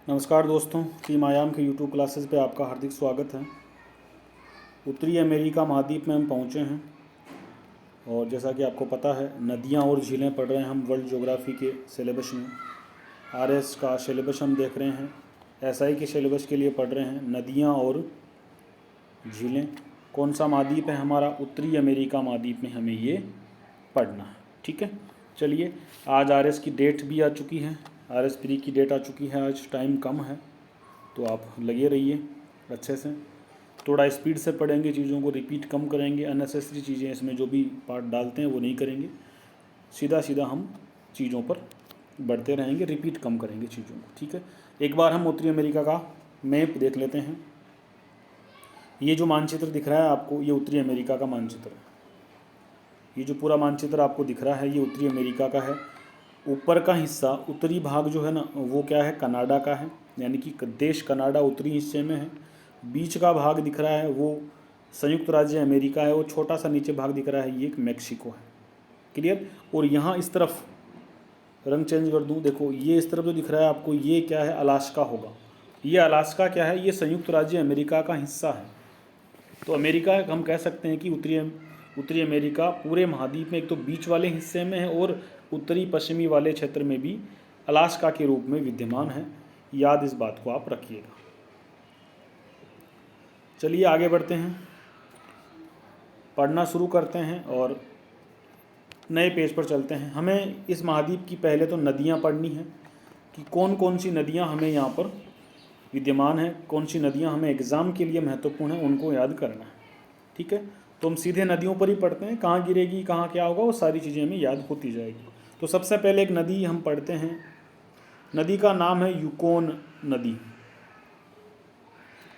नमस्कार दोस्तों, टीम आयाम के यूट्यूब क्लासेस पे आपका हार्दिक स्वागत है। उत्तरी अमेरिका महाद्वीप में हम पहुंचे हैं और जैसा कि आपको पता है नदियां और झीलें पढ़ रहे हैं हम वर्ल्ड ज्योग्राफी के सिलेबस में। आरएस का सिलेबस हम देख रहे हैं, एसआई के सिलेबस के लिए पढ़ रहे हैं नदियां और झीलें। कौन सा महाद्वीप है हमारा? उत्तरी अमेरिका महाद्वीप में हमें ये पढ़ना है। ठीक है, चलिए आज आरएस की डेट भी आ चुकी है, आरएस प्री की डेट आ चुकी है। आज टाइम कम है तो आप लगे रहिए अच्छे से, थोड़ा स्पीड से पढ़ेंगे, चीज़ों को रिपीट कम करेंगे, अननेसेसरी चीज़ें इसमें जो भी पार्ट डालते हैं वो नहीं करेंगे, सीधा सीधा हम चीज़ों पर बढ़ते रहेंगे, रिपीट कम करेंगे चीज़ों को। ठीक है, एक बार हम उत्तरी अमेरिका का मैप देख लेते हैं। ये जो मानचित्र दिख रहा है आपको, ये उत्तरी अमेरिका का मानचित्र है। ये जो पूरा मानचित्र आपको दिख रहा है ये उत्तरी अमेरिका का है। ऊपर का हिस्सा, उत्तरी भाग जो है ना, वो क्या है? कनाडा का है, यानी कि देश कनाडा उत्तरी हिस्से में है। बीच का भाग दिख रहा है वो संयुक्त राज्य अमेरिका है, वो छोटा सा नीचे भाग दिख रहा है ये एक मैक्सिको है। क्लियर? और यहाँ इस तरफ रंग चेंज कर दूँ, देखो ये इस तरफ जो दिख रहा है आपको, ये क्या है? अलास्का होगा। ये अलास्का क्या है? ये संयुक्त राज्य अमेरिका का हिस्सा है। तो अमेरिका हम कह सकते हैं कि उत्तरी अमेरिका पूरे महाद्वीप में एक तो बीच वाले हिस्से में है और उत्तरी पश्चिमी वाले क्षेत्र में भी अलास्का के रूप में विद्यमान है। याद इस बात को आप रखिएगा। चलिए आगे बढ़ते हैं, पढ़ना शुरू करते हैं और नए पेज पर चलते हैं। हमें इस महाद्वीप की पहले तो नदियाँ पढ़नी हैं कि कौन कौन सी नदियाँ हमें यहाँ पर विद्यमान है, कौन सी नदियाँ हमें एग्ज़ाम के लिए महत्वपूर्ण है, उनको याद करना है। ठीक है, तो हम सीधे नदियों पर ही पढ़ते हैं, कहाँ गिरेगी कहाँ क्या होगा वो सारी चीज़ें हमें याद होती जाएगी। तो सबसे पहले एक नदी हम पढ़ते हैं, नदी का नाम है यूकोन नदी।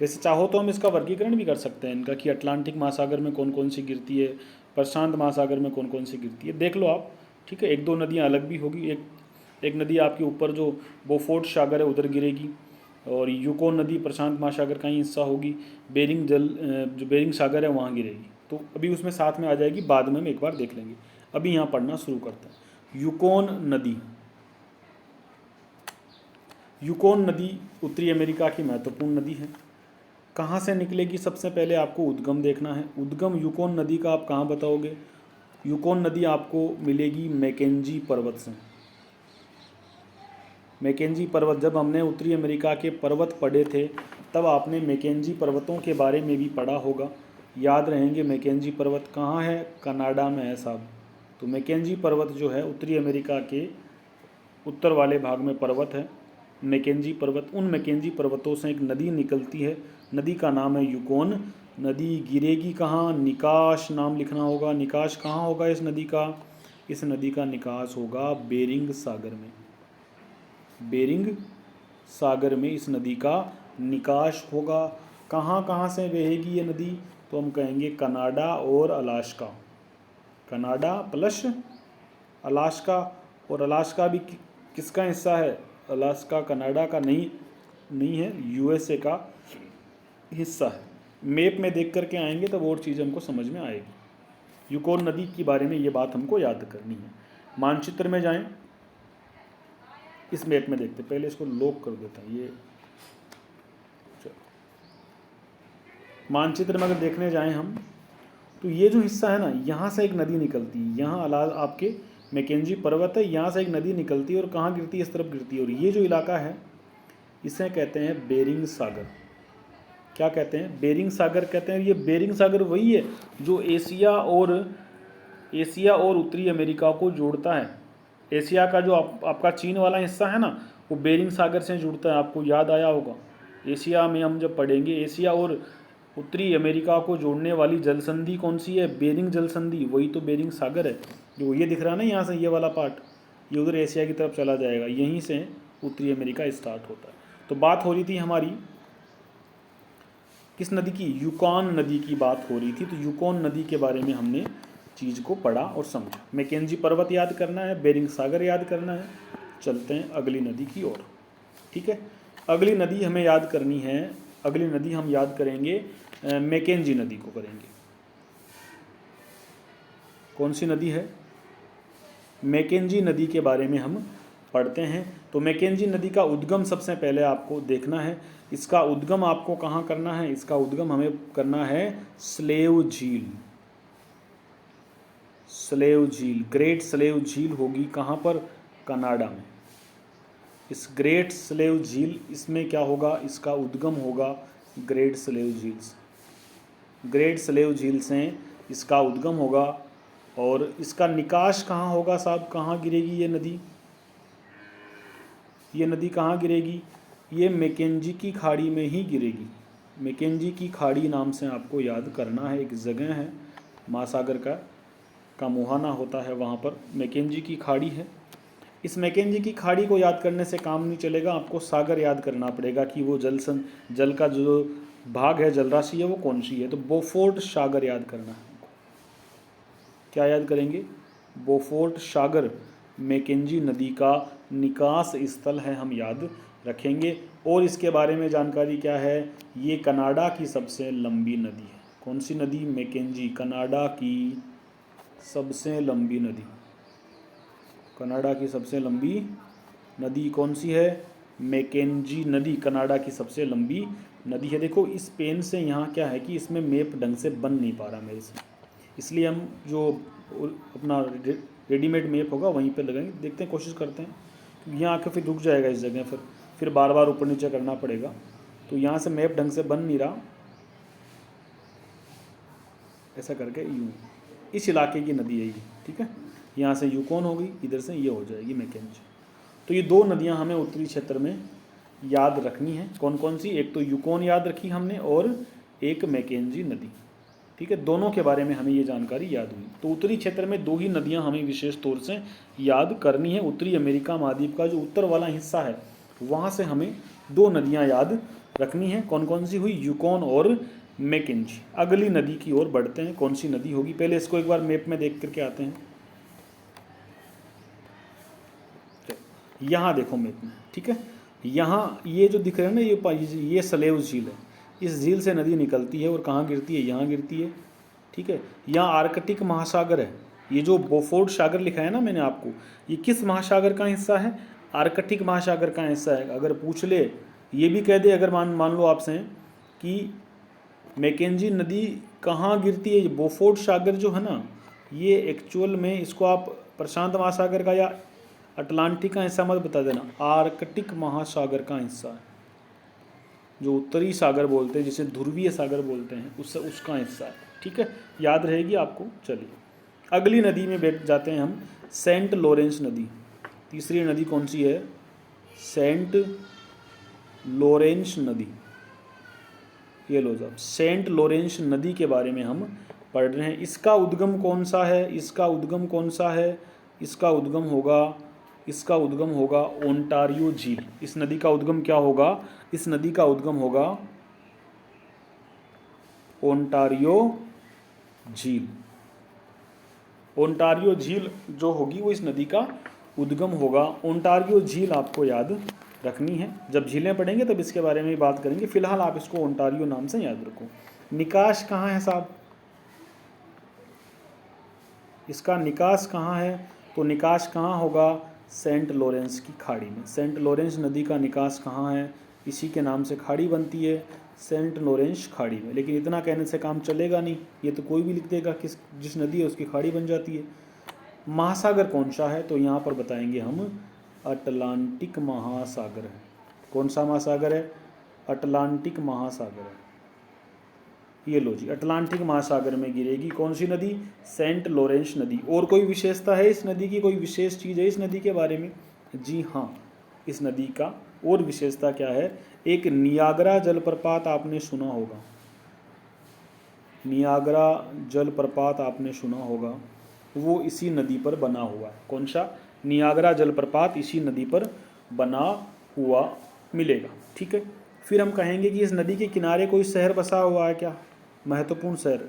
वैसे चाहो तो हम इसका वर्गीकरण भी कर सकते हैं इनका कि अटलांटिक महासागर में कौन कौन सी गिरती है, प्रशांत महासागर में कौन कौन सी गिरती है, देख लो आप। ठीक है, एक दो नदियाँ अलग भी होगी, एक नदी आपके ऊपर जो बोफोर्ट सागर है उधर गिरेगी, और यूकोन नदी प्रशांत महासागर का ही हिस्सा होगी, जो बेरिंग सागर है वहाँ गिरेगी। तो अभी उसमें साथ में आ जाएगी, बाद में हम एक बार देख लेंगे। अभी यहाँ पढ़ना शुरू करते हैं। यूकोन नदी, यूकोन नदी उत्तरी अमेरिका की महत्वपूर्ण नदी है। कहाँ से निकलेगी? सबसे पहले आपको उद्गम देखना है। उद्गम यूकोन नदी का आप कहाँ बताओगे? यूकोन नदी आपको मिलेगी मैकेंजी पर्वत से। मैकेंजी पर्वत, जब हमने उत्तरी अमेरिका के पर्वत पढ़े थे तब आपने मैकेंजी पर्वतों के बारे में भी पढ़ा होगा, याद रहेंगे। मैकेंजी पर्वत कहाँ है? कनाडा में है साहब। तो मैकेंजी पर्वत जो है उत्तरी अमेरिका के उत्तर वाले भाग में पर्वत है, मैकेंजी पर्वत। उन मैकेंजी पर्वतों से एक नदी निकलती है, नदी का नाम है यूकोन नदी। गिरेगी कहाँ? निकास नाम लिखना होगा। निकास कहाँ होगा इस नदी का? इस नदी का निकास होगा बेरिंग सागर में। बेरिंग सागर में इस नदी का निकास होगा। कहाँ कहाँ से बहेगी ये नदी? तो हम कहेंगे कनाडा और अलास्का। कनाडा प्लस अलास्का, और अलास्का भी किसका हिस्सा है? अलास्का कनाडा का नहीं है, यूएसए का हिस्सा है। मैप में देख करके आएंगे तब और चीज़ हमको समझ में आएगी। यूकोन नदी के बारे में ये बात हमको याद करनी है। मानचित्र में जाएं, इस मैप में देखते, पहले इसको लॉक कर देता है ये। मानचित्र में अगर देखने जाएं हम, तो ये जो हिस्सा है ना, यहाँ से एक नदी निकलती है, यहाँ आपके मैकेंजी पर्वत है, यहाँ से एक नदी निकलती है और कहाँ गिरती है? इस तरफ गिरती है। और ये जो इलाका है इसे कहते हैं बेरिंग सागर। क्या कहते हैं? बेरिंग सागर कहते हैं। ये बेरिंग सागर वही है जो एशिया और उत्तरी अमेरिका को जोड़ता है। एशिया का जो आपका चीन वाला हिस्सा है ना, वो बेरिंग सागर से जुड़ता है। आपको याद आया होगा, एशिया में हम जब पढ़ेंगे, एशिया और उत्तरी अमेरिका को जोड़ने वाली जल संधि कौन सी है? बेरिंग जल संधि। वही तो बेरिंग सागर है। जो ये दिख रहा है ना यहाँ से, ये वाला पार्ट, ये उधर एशिया की तरफ चला जाएगा, यहीं से उत्तरी अमेरिका स्टार्ट होता है। तो बात हो रही थी हमारी किस नदी की? यूकॉन नदी की बात हो रही थी। तो यूकॉन नदी के बारे में हमने चीज़ को पढ़ा और समझा। मैकेंजी पर्वत याद करना है, बेरिंग सागर याद करना है। चलते हैं अगली नदी की ओर। ठीक है, अगली नदी हमें याद करनी है। अगली नदी हम याद करेंगे, मैकेंजी नदी को करेंगे। कौन सी नदी है? मैकेंजी नदी के बारे में हम पढ़ते हैं। तो मैकेंजी नदी का उद्गम सबसे पहले आपको देखना है। इसका उद्गम आपको कहाँ करना है? इसका उद्गम हमें करना है स्लेव झील। स्लेव झील, ग्रेट स्लेव झील होगी कहाँ पर? कनाडा में। इस ग्रेट स्लेव झील, इसमें क्या होगा? इसका उद्गम होगा ग्रेट स्लेव झील से। ग्रेट स्लेव झील से इसका उद्गम होगा। और इसका निकास कहाँ होगा साहब? कहाँ गिरेगी ये नदी? ये नदी कहाँ गिरेगी? ये मैकेंजी की खाड़ी में ही गिरेगी। मैकेंजी की खाड़ी नाम से आपको याद करना है। एक जगह है महासागर का मुहाना होता है, वहाँ पर मैकेंजी की खाड़ी है। इस मैकेंजी की खाड़ी को याद करने से काम नहीं चलेगा, आपको सागर याद करना पड़ेगा कि वो जल का जो भाग है, जल राशि है, वो कौन सी है। तो बोफोर्ट सागर याद करना है। क्या याद करेंगे? बोफोर्ट सागर मैकेंजी नदी का निकास स्थल है, हम याद रखेंगे। और इसके बारे में जानकारी क्या है? ये कनाडा की सबसे लंबी नदी है। कौन सी नदी? मैकेंजी, कनाडा की सबसे लंबी नदी। कनाडा की सबसे लंबी नदी कौन सी है? मैकेंजी नदी कनाडा की सबसे लंबी नदी है। देखो इस पेन से यहाँ क्या है कि इसमें मैप ढंग से बन नहीं पा रहा मेरे से, इसलिए हम जो अपना रेडीमेड मैप होगा वहीं पे लगाएंगे। देखते हैं, कोशिश करते हैं। यहाँ आके फिर रुक जाएगा इस जगह, फिर बार बार ऊपर नीचे करना पड़ेगा। तो यहाँ से मैप ढंग से बन नहीं रहा। ऐसा करके यूँ इस इलाके की नदी है ये, ठीक है। यहाँ से यूकॉन होगी, इधर से ये हो जाएगी मैकेंजी। तो ये दो नदियाँ हमें उत्तरी क्षेत्र में याद रखनी है। कौन कौन सी? एक तो यूकॉन याद रखी हमने और एक मैकेंजी नदी, ठीक है। दोनों के बारे में हमें ये जानकारी याद हुई। तो उत्तरी क्षेत्र में दो ही नदियां हमें विशेष तौर से याद करनी है। उत्तरी अमेरिका महाद्वीप का जो उत्तर वाला हिस्सा है वहाँ से हमें दो नदियां याद रखनी है। कौन कौन सी हुई? यूकॉन और मैकेंजी। अगली नदी की ओर बढ़ते हैं, कौन सी नदी होगी? पहले इसको एक बार मैप में देख करके आते हैं। यहाँ देखो मैप में, ठीक है। यहाँ ये जो दिख रहा है ना, ये सलेव झील है। इस झील से नदी निकलती है और कहाँ गिरती है? यहाँ गिरती है, ठीक है। यहाँ आर्कटिक महासागर है। ये जो बोफोर्ट सागर लिखा है ना मैंने आपको, ये किस महासागर का हिस्सा है? आर्कटिक महासागर का हिस्सा है। अगर पूछ ले, ये भी कह दे अगर मान लो आपसे कि मैकेंजी नदी कहाँ गिरती है, ये बोफोर्ट सागर जो है ना, ये एक्चुअल में इसको आप प्रशांत महासागर का या अटलांटिक का हिस्सा मत बता देना, आर्कटिक महासागर का हिस्सा है। जो उत्तरी सागर बोलते हैं, जिसे ध्रुवीय सागर बोलते हैं, उसका हिस्सा है, ठीक है। याद रहेगी आपको। चलिए अगली नदी में बैठ जाते हैं हम, सेंट लॉरेंस नदी। तीसरी नदी कौन सी है? सेंट लॉरेंस नदी। ये लो साहब, सेंट लॉरेंस नदी के बारे में हम पढ़ रहे हैं। इसका उद्गम कौन सा है? इसका उद्गम कौन सा है? इसका उद्गम होगा ओंटारियो झील। इस नदी का उद्गम क्या होगा? इस नदी का उद्गम होगा ओंटारियो झील। ओंटारियो झील जो होगी वो इस नदी का उद्गम होगा। ओंटारियो झील आपको याद रखनी है। जब झीलें पढ़ेंगे तब इसके बारे में बात करेंगे, फिलहाल आप इसको ओंटारियो नाम से याद रखो। निकास कहाँ है साहब? इसका निकास कहाँ है? तो निकास कहाँ होगा? सेंट लॉरेंस की खाड़ी में। सेंट लॉरेंस नदी का निकास कहाँ है? इसी के नाम से खाड़ी बनती है, सेंट लॉरेंस खाड़ी में। लेकिन इतना कहने से काम चलेगा नहीं, ये तो कोई भी लिख देगा जिस नदी है उसकी खाड़ी बन जाती है। महासागर कौन सा है? तो यहाँ पर बताएंगे हम, अटलांटिक महासागर है। कौन सा महासागर है? अटलांटिक महासागर है। ये लो जी, अटलांटिक महासागर में गिरेगी कौन सी नदी? सेंट लॉरेंस नदी। और कोई विशेषता है इस नदी की? कोई विशेष चीज़ है इस नदी के बारे में? जी हाँ, इस नदी का और विशेषता क्या है? एक नियाग्रा जलप्रपात आपने सुना होगा। नियाग्रा जलप्रपात आपने सुना होगा, वो इसी नदी पर बना हुआ है। कौन सा? नियाग्रा जलप्रपात इसी नदी पर बना हुआ मिलेगा, ठीक है। फिर हम कहेंगे कि इस नदी के किनारे कोई शहर बसा हुआ है क्या? महत्वपूर्ण शहर,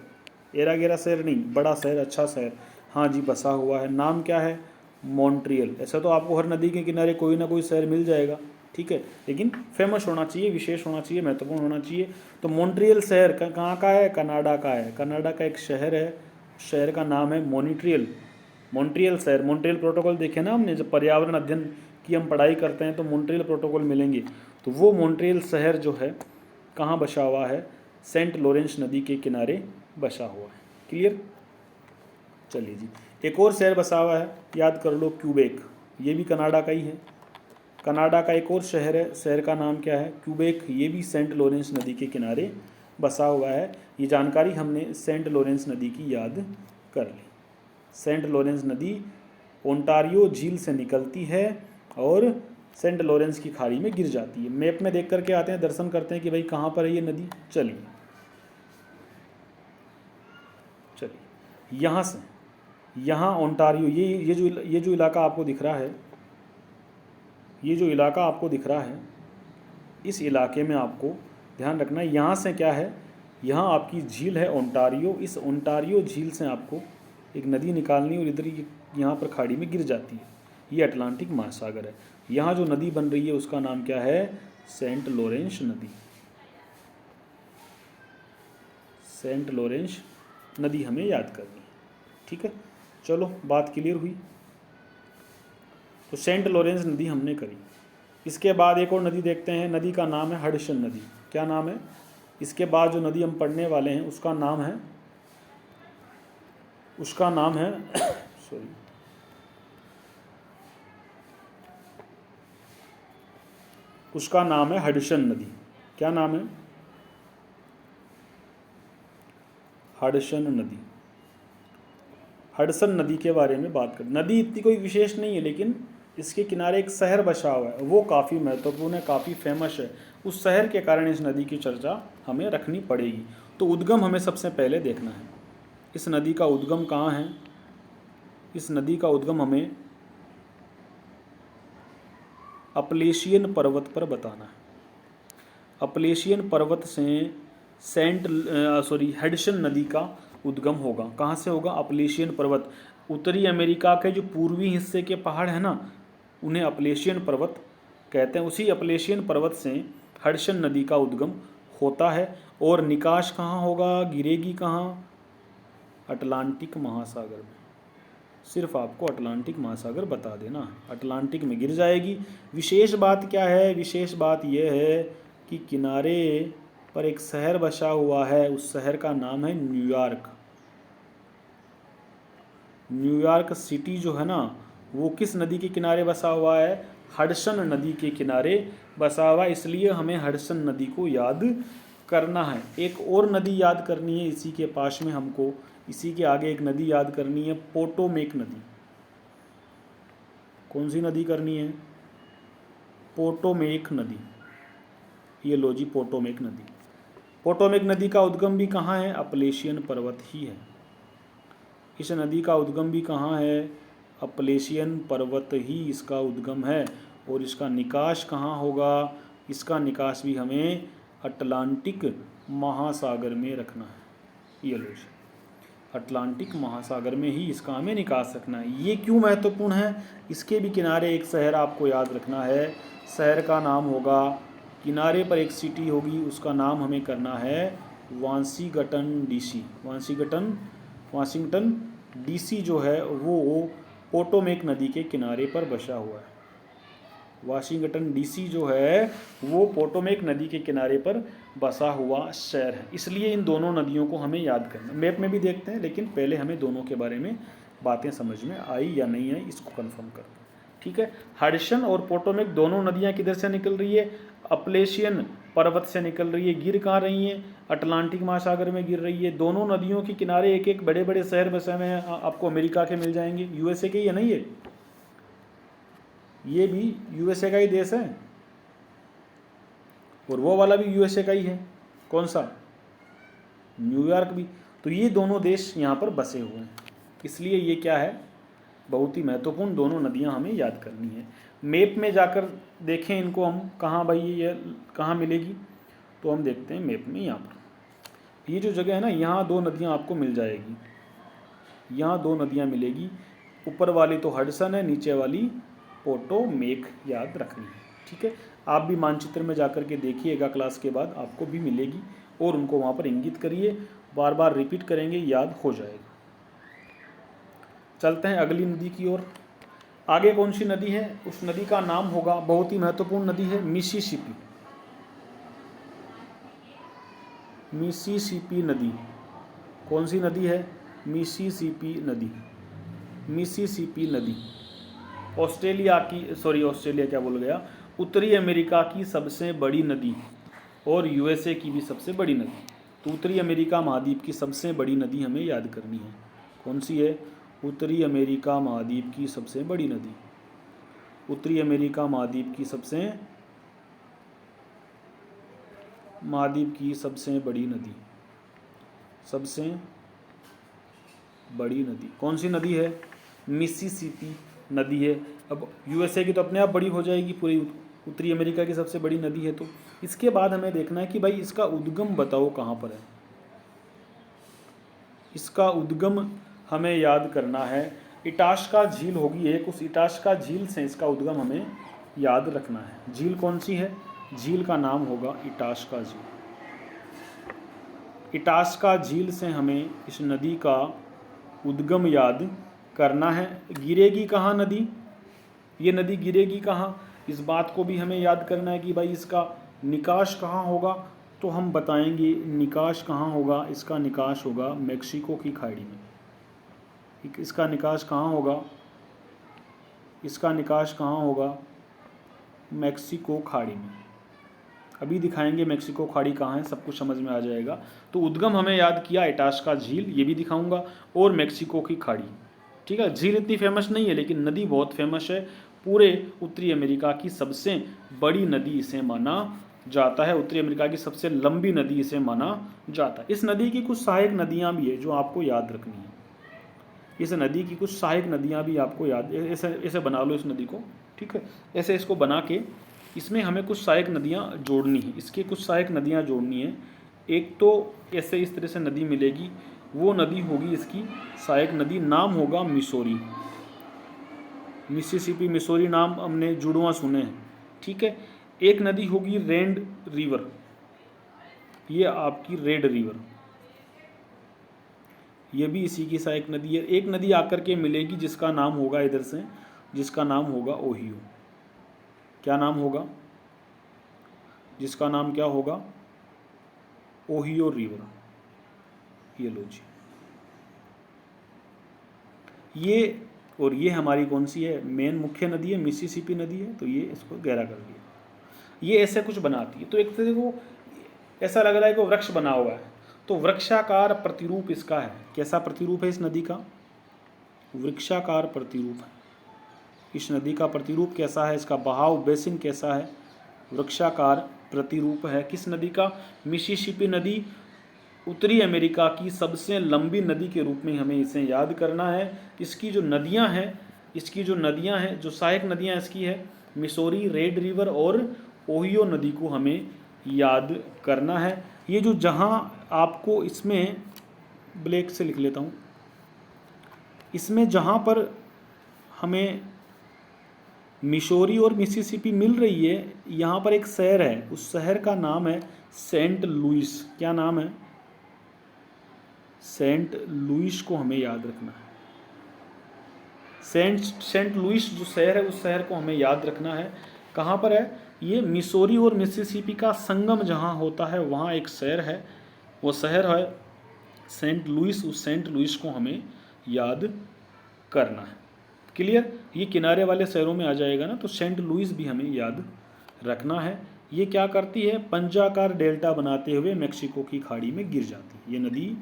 एरा गेरा शहर नहीं, बड़ा शहर, अच्छा शहर, हाँ जी बसा हुआ है। नाम क्या है? मॉन्ट्रियल। ऐसा तो आपको हर नदी के किनारे कोई ना कोई शहर मिल जाएगा, ठीक है, लेकिन फेमस होना चाहिए, विशेष होना चाहिए, महत्वपूर्ण होना चाहिए। तो मॉन्ट्रियल शहर कहाँ का है? कनाडा का है। कनाडा का एक शहर है, शहर का नाम है मॉन्ट्रियल। मॉन्ट्रियल शहर, मॉन्ट्रियल प्रोटोकॉल देखे ना हमने जब पर्यावरण अध्ययन की हम पढ़ाई करते हैं तो मॉन्ट्रियल प्रोटोकॉल मिलेंगे। तो वो मॉन्ट्रियल शहर जो है कहाँ बसा हुआ है, सेंट लॉरेंस नदी के किनारे बसा हुआ है। क्लियर। चलिए जी, एक और शहर बसा हुआ है, याद कर लो, क्यूबेक। ये भी कनाडा का ही है। कनाडा का एक और शहर है, शहर का नाम क्या है, क्यूबेक। ये भी सेंट लॉरेंस नदी के किनारे बसा हुआ है। ये जानकारी हमने सेंट लॉरेंस नदी की याद कर ली। सेंट लॉरेंस नदी ओंटारियो झील से निकलती है और सेंट लॉरेंस की खाड़ी में गिर जाती है। मैप में देख करके आते हैं, दर्शन करते हैं कि भाई कहाँ पर है ये नदी। चलिए यहाँ से, यहाँ ओंटारियो, ये जो इलाका आपको दिख रहा है, ये जो इलाका आपको दिख रहा है, इस इलाके में आपको ध्यान रखना है। यहाँ से क्या है, यहाँ आपकी झील है ओंटारियो। इस ओंटारियो झील से आपको एक नदी निकालनी और इधर यहाँ पर खाड़ी में गिर जाती है। ये अटलांटिक महासागर है। यहाँ जो नदी बन रही है उसका नाम क्या है, सेंट लॉरेंस नदी। सेंट लॉरेंस नदी हमें याद करनी है। ठीक है, चलो बात क्लियर हुई। तो सेंट लॉरेंस नदी हमने करी। इसके बाद एक और नदी देखते हैं, नदी का नाम है हडसन नदी। क्या नाम है? इसके बाद जो नदी हम पढ़ने वाले हैं उसका नाम है सॉरी, उसका नाम है हडसन नदी। क्या नाम है? हडसन नदी। हडसन नदी के बारे में बात करें। नदी इतनी कोई विशेष नहीं है, लेकिन इसके किनारे एक शहर बसा हुआ है, वो काफ़ी महत्वपूर्ण है, काफ़ी फेमस है। उस शहर के कारण इस नदी की चर्चा हमें रखनी पड़ेगी। तो उद्गम हमें सबसे पहले देखना है, इस नदी का उद्गम कहाँ है। इस नदी का उद्गम हमें अपलेशियन पर्वत पर बताना है। अपलेशियन पर्वत से हडसन नदी का उद्गम होगा। कहाँ से होगा? अपलेशियन पर्वत। उत्तरी अमेरिका के जो पूर्वी हिस्से के पहाड़ हैं ना, उन्हें अपलेशियन पर्वत कहते हैं। उसी अपलेशियन पर्वत से हडसन नदी का उद्गम होता है। और निकास कहाँ होगा, गिरेगी कहाँ? अटलांटिक महासागर में। सिर्फ आपको अटलांटिक महासागर बता देना है, अटलांटिक में गिर जाएगी। विशेष बात क्या है? विशेष बात यह है कि किनारे पर एक शहर बसा हुआ है, उस शहर का नाम है न्यूयॉर्क। न्यूयॉर्क सिटी जो है ना, वो किस नदी के किनारे बसा हुआ है? हडसन नदी के किनारे बसा हुआ है। इसलिए हमें हडसन नदी को याद करना है। एक और नदी याद करनी है इसी के पास में हमको, इसी के आगे एक नदी याद करनी है, पोटोमेक नदी। कौन सी नदी करनी है? पोटोमेक नदी। ये लो जी, पोटोमेक नदी। पोटोमेक नदी का उद्गम भी कहाँ है? अपलेशियन पर्वत ही है। इस नदी का उद्गम भी कहाँ है? अपलेशियन पर्वत ही इसका उद्गम है। और इसका निकास कहाँ होगा? इसका निकास भी हमें अटलांटिक महासागर में रखना है। ये लो जी, अटलांटिक महासागर में ही इसका हमें निकास रखना है। ये क्यों महत्वपूर्ण है? इसके भी किनारे एक शहर आपको याद रखना है। शहर का नाम होगा, किनारे पर एक सिटी होगी, उसका नाम हमें करना है वाशिंगटन डीसी। वाशिंगटन डीसी जो है वो पोटोमेक नदी के किनारे पर बसा हुआ है। वाशिंगटन डीसी जो है वो पोटोमेक नदी के किनारे पर बसा हुआ शहर है। इसलिए इन दोनों नदियों को हमें याद करना। मैप में भी देखते हैं, लेकिन पहले हमें दोनों के बारे में बातें समझ में आई या नहीं आई इसको कंफर्म करते हैं। ठीक है, हडसन और पोटोमेक दोनों नदियाँ किधर से निकल रही है? अपलेशियन पर्वत से निकल रही है। गिर कहाँ रही हैं? अटलांटिक महासागर में गिर रही है। दोनों नदियों के किनारे एक एक बड़े बड़े शहर बसे हुए हैं, आपको अमेरिका के मिल जाएंगे। यूएसए के ही है नहीं ये भी यूएसए का ही देश है, और वो वाला भी यूएसए का ही है। कौन सा? न्यूयॉर्क भी। तो ये दोनों देश यहाँ पर बसे हुए हैं, इसलिए ये क्या है, बहुत ही महत्वपूर्ण दोनों नदियाँ हमें याद करनी है। मैप में जाकर देखें इनको हम, कहाँ भाई ये कहाँ मिलेगी, तो हम देखते हैं मैप में। यहाँ पर ये जो जगह है ना, यहाँ दो नदियाँ आपको मिल जाएगी। यहाँ दो नदियाँ मिलेगी, ऊपर वाली तो हडसन है, नीचे वाली पोटोमेक याद रखनी है। ठीक है, आप भी मानचित्र में जाकर के देखिएगा, क्लास के बाद आपको भी मिलेगी, और उनको वहाँ पर इंगित करिए, बार बार रिपीट करेंगे, याद हो जाएगा। चलते हैं अगली नदी की ओर। आगे कौन सी नदी है, उस नदी का नाम होगा, बहुत ही महत्वपूर्ण नदी है, मिसिसिपी। मिसिसिपी नदी कौन सी नदी है, मिसिसिपी नदी। मिसिसिपी नदी ऑस्ट्रेलिया क्या बोल गया, उत्तरी अमेरिका की सबसे बड़ी नदी और यूएसए की भी सबसे बड़ी नदी। तो उत्तरी अमेरिका महाद्वीप की सबसे बड़ी नदी हमें याद करनी है, कौन सी है, उत्तरी अमेरिका महाद्वीप की सबसे बड़ी नदी। उत्तरी अमेरिका महाद्वीप की सबसे बड़ी नदी, सबसे बड़ी नदी कौन सी नदी है, मिसिसिपी नदी है। अब यूएसए की तो अपने आप बड़ी हो जाएगी, पूरी उत्तरी अमेरिका की सबसे बड़ी नदी है। तो इसके बाद हमें देखना है कि भाई इसका उद्गम बताओ कहाँ पर है। इसका उद्गम हमें याद करना है, इटास्का झील होगी एक, उस इटास्का झील से इसका उद्गम हमें याद रखना है। झील कौन सी है, झील का नाम होगा इटास्का झील। इटास्का झील से हमें इस नदी का उद्गम याद करना है। गिरेगी कहाँ नदी, ये नदी गिरेगी कहाँ, इस बात को भी हमें याद करना है कि भाई इसका निकास कहाँ होगा। तो हम बताएंगे निकास कहाँ होगा, इसका निकास होगा मेक्सिको की खाड़ी में। इसका निकास कहाँ होगा, इसका निकास कहाँ होगा, मेक्सिको खाड़ी में। अभी दिखाएंगे मेक्सिको खाड़ी कहाँ है, सब कुछ समझ में आ जाएगा। तो उद्गम हमें याद किया इटास्का झील, ये भी दिखाऊंगा, और मेक्सिको की खाड़ी। ठीक है, झील इतनी फेमस नहीं है लेकिन नदी बहुत फेमस है, पूरे उत्तरी अमेरिका की सबसे बड़ी नदी इसे माना जाता है, उत्तरी अमेरिका की सबसे लंबी नदी इसे माना जाता है। इस नदी की कुछ सहायक नदियाँ भी है जो आपको याद रखनी है। इस नदी की कुछ सहायक नदियाँ भी आपको याद, ऐसे बना लो इस नदी को, ठीक है, ऐसे इसको बना के इसमें हमें कुछ सहायक नदियाँ जोड़नी है। इसके कुछ सहायक नदियाँ जोड़नी है। एक तो ऐसे इस तरह से नदी मिलेगी, वो नदी होगी इसकी सहायक नदी, नाम होगा मिसौरी। मिसिसिपी मिसौरी नाम हमने जुड़वा सुने हैं, ठीक है। एक नदी होगी रेड रिवर, ये आपकी रेड रिवर, ये भी इसी की सहायक नदी है। एक नदी आकर के मिलेगी जिसका नाम होगा इधर से, जिसका नाम होगा ओहियो। क्या नाम होगा, जिसका नाम क्या होगा, ओहियो रिवर। ये लो जी, ये और ये हमारी कौन सी है, मेन मुख्य नदी है, मिसिसिपी नदी है। तो ये इसको गहरा कर दिया, ये ऐसे कुछ बनाती है। तो एक तरह को ऐसा लग रहा है कि वृक्ष बना हुआ है, तो वृक्षाकार प्रतिरूप इसका है। कैसा प्रतिरूप है इस नदी का, वृक्षाकार प्रतिरूप है। इस नदी का प्रतिरूप कैसा है, इसका बहाव बेसिन कैसा है, वृक्षाकार प्रतिरूप है। किस नदी का, मिसिसिपी नदी, उत्तरी अमेरिका की सबसे लंबी नदी के रूप में हमें इसे याद करना है। इसकी जो नदियां हैं, जो सहायक नदियां इसकी है, मिसौरी, रेड रिवर और ओहियो नदी को हमें याद करना है। ये जो जहां आपको इसमें ब्लैक से लिख लेता हूँ, इसमें जहां पर हमें मिसौरी और मिसिसिपी मिल रही है, यहाँ पर एक शहर है, उस शहर का नाम है सेंट लुइस। क्या नाम है, सेंट लुइस को हमें याद रखना है। सेंट लुइस जो शहर है, उस शहर को हमें याद रखना है। कहाँ पर है ये, मिसौरी और मिसिसिपी का संगम जहाँ होता है वहाँ एक शहर है, वो शहर है सेंट लुइस। उस सेंट लुइस को हमें याद करना है। क्लियर, ये किनारे वाले शहरों में आ जाएगा ना, तो सेंट लुइस भी हमें याद रखना है। ये क्या करती है, पंजाकार डेल्टा बनाते हुए मेक्सिको की खाड़ी में गिर जाती है। ये नदी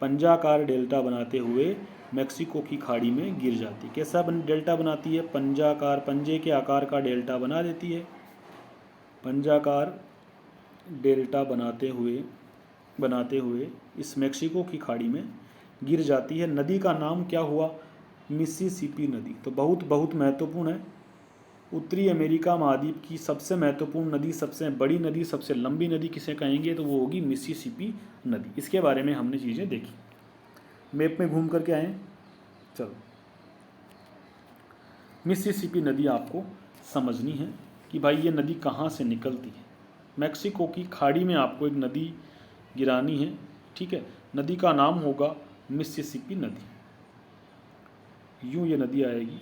पंजाकार डेल्टा बनाते हुए मेक्सिको की खाड़ी में गिर जाती है। कैसा डेल्टा बनाती है, पंजाकार, पंजे के आकार का डेल्टा बना देती है। पंजाकार डेल्टा बनाते हुए इस मेक्सिको की खाड़ी में गिर जाती है। नदी का नाम क्या हुआ, मिसिसिपी नदी। तो बहुत महत्वपूर्ण है। उत्तरी अमेरिका महाद्वीप की सबसे महत्वपूर्ण नदी, सबसे बड़ी नदी, सबसे लंबी नदी किसे कहेंगे, तो वो होगी मिसिसिपी नदी। इसके बारे में हमने चीज़ें देखी, मैप में घूम करके आए। चलो, मिसिसिपी नदी आपको समझनी है कि भाई ये नदी कहाँ से निकलती है। मैक्सिको की खाड़ी में आपको एक नदी गिरानी है, ठीक है। नदी का नाम होगा मिसिसिपी नदी। यूँ ये नदी आएगी,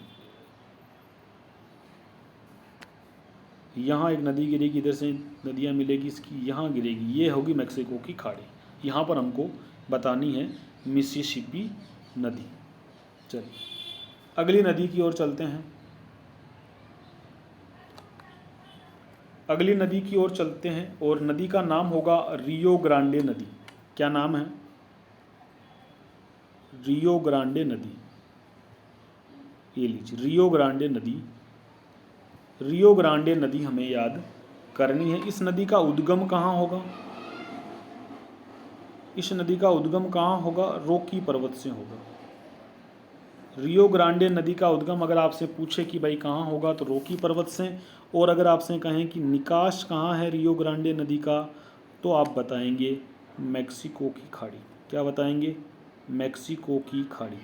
यहाँ एक नदी गिरेगी, इधर से नदियाँ मिलेगी इसकी, यहाँ गिरेगी, ये होगी मैक्सिको की खाड़ी। यहाँ पर हमको बतानी है मिसिसिपी नदी। चलिए अगली नदी की ओर चलते हैं। अगली नदी की ओर चलते हैं और नदी का नाम होगा रियो ग्रांडे नदी। क्या नाम है? रियो ग्रांडे नदी। ये लीजिए रियो ग्रांडे नदी। रियो ग्रांडे नदी हमें याद करनी है। इस नदी का उद्गम कहाँ होगा? इस नदी का उद्गम कहाँ होगा? रॉकी पर्वत से होगा। रियो ग्रांडे नदी का उद्गम अगर आपसे पूछे कि भाई कहाँ होगा तो रॉकी पर्वत से, और अगर आपसे कहें कि निकास कहाँ है रियो ग्रांडे नदी का तो आप बताएंगे मैक्सिको की खाड़ी। क्या बताएंगे? मैक्सिको की खाड़ी।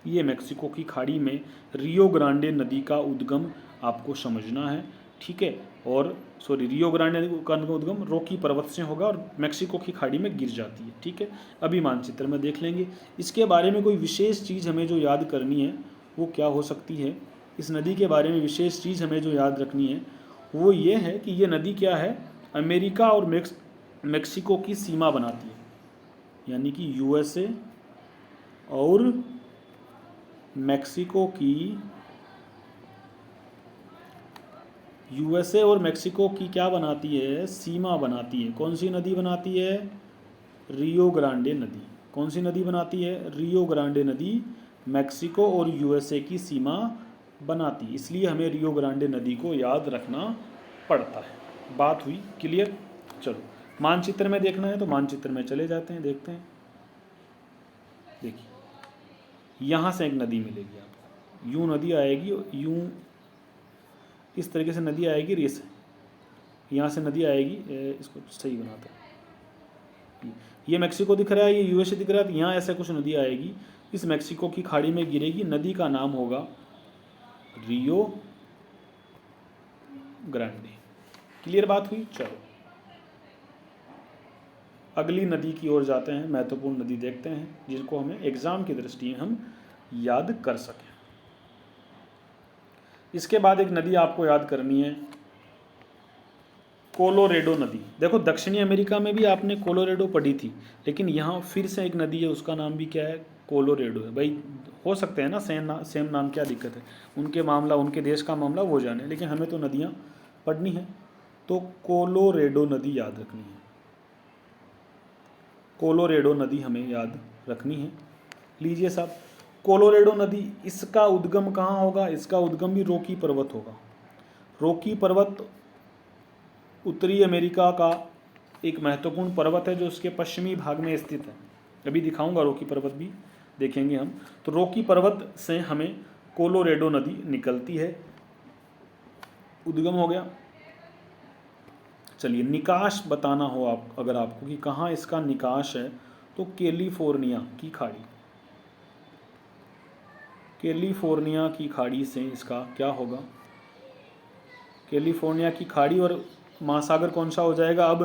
ये मैक्सिको की खाड़ी में रियो ग्रांडे नदी का उद्गम आपको समझना है, ठीक है। और सॉरी, रियो ग्रांडे का उद्गम रॉकी पर्वत से होगा और मैक्सिको की खाड़ी में गिर जाती है, ठीक है। अभी मानचित्र में देख लेंगे। इसके बारे में कोई विशेष चीज़ हमें जो याद करनी है वो क्या हो सकती है? इस नदी के बारे में विशेष चीज़ हमें जो याद रखनी है वो ये है कि ये नदी क्या है? अमेरिका और मैक्सिको की सीमा बनाती है, यानी कि यूएसए और मैक्सिको की क्या बनाती है? सीमा बनाती है। कौन सी नदी बनाती है? रियो ग्रांडे नदी। कौन सी नदी बनाती है? रियो ग्रांडे नदी मैक्सिको और यूएसए की सीमा बनाती है, इसलिए हमें रियो ग्रांडे नदी को याद रखना पड़ता है। बात हुई क्लियर? चलो मानचित्र में देखना है तो मानचित्र में चले जाते हैं, देखते हैं। देखिए यहाँ से एक नदी मिलेगी आपको, यूँ नदी आएगी, यूँ इस तरीके से नदी आएगी, रेस यहाँ से नदी आएगी। इसको सही बनाते हैं। ये मैक्सिको दिख रहा है, ये यूएसए दिख रहा है, तो यहाँ ऐसे कुछ नदी आएगी, इस मैक्सिको की खाड़ी में गिरेगी। नदी का नाम होगा रियो ग्रांडे। क्लियर बात हुई? चलो अगली नदी की ओर जाते हैं, महत्वपूर्ण नदी देखते हैं जिसको हमें एग्जाम की दृष्टि हम याद कर सकें। इसके बाद एक नदी आपको याद करनी है, कोलोरेडो नदी। देखो दक्षिणी अमेरिका में भी आपने कोलोरेडो पढ़ी थी, लेकिन यहाँ फिर से एक नदी है, उसका नाम भी क्या है? कोलोरेडो है। भाई हो सकते हैं ना सेम नाम, क्या दिक्कत है? उनके मामला, उनके देश का मामला वो जाने, लेकिन हमें तो नदियाँ पढ़नी है, तो कोलोरेडो नदी याद रखनी है। कोलोरेडो नदी हमें याद रखनी है। लीजिए साहब, कोलोरेडो नदी, इसका उद्गम कहाँ होगा? इसका उद्गम भी रॉकी पर्वत होगा। रॉकी पर्वत उत्तरी अमेरिका का एक महत्वपूर्ण पर्वत है जो उसके पश्चिमी भाग में स्थित है। अभी दिखाऊंगा रॉकी पर्वत भी देखेंगे हम। तो रॉकी पर्वत से हमें कोलोरेडो नदी निकलती है, उद्गम हो गया। चलिए निकास बताना हो आप, अगर आपको कि कहाँ इसका निकास है, तो कैलिफोर्निया की खाड़ी। कैलिफोर्निया की खाड़ी से इसका क्या होगा? कैलिफोर्निया की खाड़ी, और महासागर कौन सा हो जाएगा? अब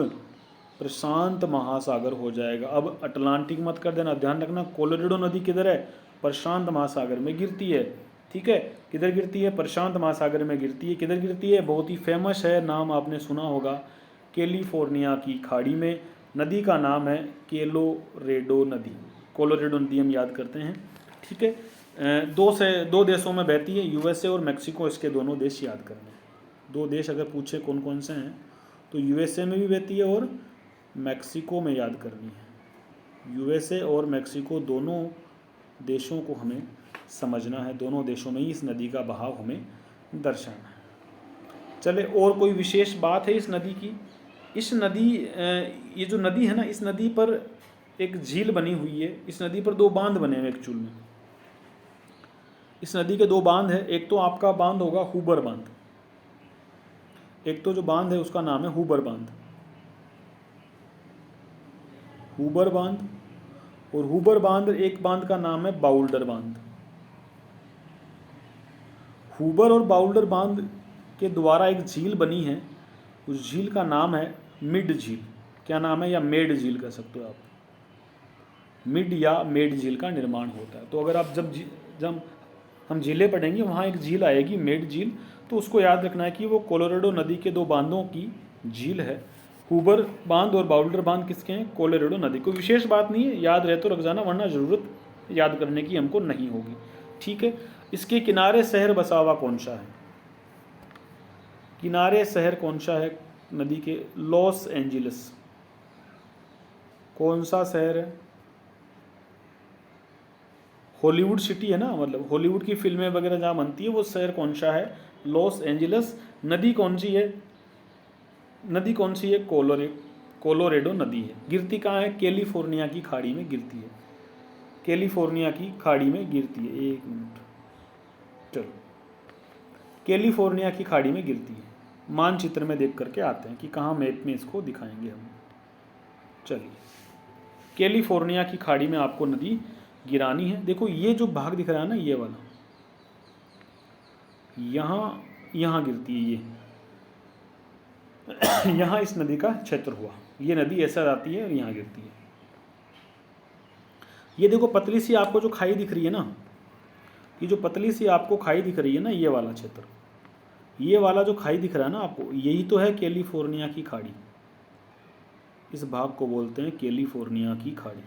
प्रशांत महासागर हो जाएगा। अब अटलांटिक मत कर देना, ध्यान रखना कोलोरेडो नदी किधर है? प्रशांत महासागर में गिरती है, ठीक है। किधर गिरती है? प्रशांत महासागर में गिरती है। किधर गिरती है? बहुत ही फेमस है, नाम आपने सुना होगा, कैलिफोर्निया की खाड़ी में। नदी का नाम है कोलोरेडो नदी। कोलोरेडो नदी हम याद करते हैं, ठीक है। दो देशों में बहती है, यूएसए और मैक्सिको, इसके दोनों देश याद करने। दो देश अगर पूछे कौन कौन से हैं तो यूएसए में भी बहती है और मैक्सिको में याद करनी है। यूएसए और मैक्सिको दोनों देशों को हमें समझना है, दोनों देशों में ही इस नदी का बहाव हमें दर्शाना है। चले और कोई विशेष बात है इस नदी की? इस नदी, ये जो नदी है ना, इस नदी पर एक झील बनी हुई है। इस नदी पर दो बांध बने हुए एक्चुअल में। इस नदी के दो बांध है, एक तो आपका बांध होगा हुबर बांध, एक तो जो बांध है उसका नाम है हुबर बांध। हुबर बांध, और हुबर बांध, एक बांध का नाम है बाउल्डर बांध। हुबर और बाउल्डर बांध के द्वारा एक झील बनी है, उस झील का नाम है मिड झील। क्या नाम है? या मेड झील कह सकते हो आप। मिड या मेड झील का निर्माण होता है। तो अगर आप जब हम झीलें पढ़ेंगे, वहाँ एक झील आएगी मेड झील, तो उसको याद रखना है कि वो कोलोराडो नदी के दो बांधों की झील है। हूबर बांध और बाउल्डर बांध किसके हैं? कोलोराडो नदी। कोई विशेष बात नहीं है, याद रहे तो रख जाना, वरना ज़रूरत याद करने की हमको नहीं होगी। ठीक है। इसके किनारे शहर बसा हुआ कौन सा है? किनारे शहर कौन सा है नदी के? Los Angeles. कौन सा शहर है? हॉलीवुड सिटी है ना, मतलब हॉलीवुड की फिल्में वगैरह जहाँ बनती है वो शहर कौन सा है? Los Angeles. नदी कौन सी है? नदी कौन सी है? कोलोरेडो नदी है। गिरती कहाँ है? कैलिफोर्निया की खाड़ी में गिरती है। कैलिफोर्निया की खाड़ी में गिरती है। एक मिनट, चलो, कैलिफोर्निया की खाड़ी में गिरती है। मानचित्र में देख करके आते हैं कि कहाँ मैप में इसको दिखाएंगे हम। चलिए, कैलिफोर्निया की खाड़ी में आपको नदी गिरानी है। देखो ये जो भाग दिख रहा है ना, ये वाला, यहाँ गिरती है ये यहाँ इस नदी का क्षेत्र हुआ। ये नदी ऐसा जाती है और यहाँ गिरती है। ये देखो पतली सी आपको जो खाई दिख रही है ना, ये जो पतली सी आपको खाई दिख रही है ना, ये वाला क्षेत्र, ये वाला जो खाई दिख रहा है ना आपको, यही तो है कैलिफोर्निया की खाड़ी। इस भाग को बोलते हैं कैलिफोर्निया की खाड़ी।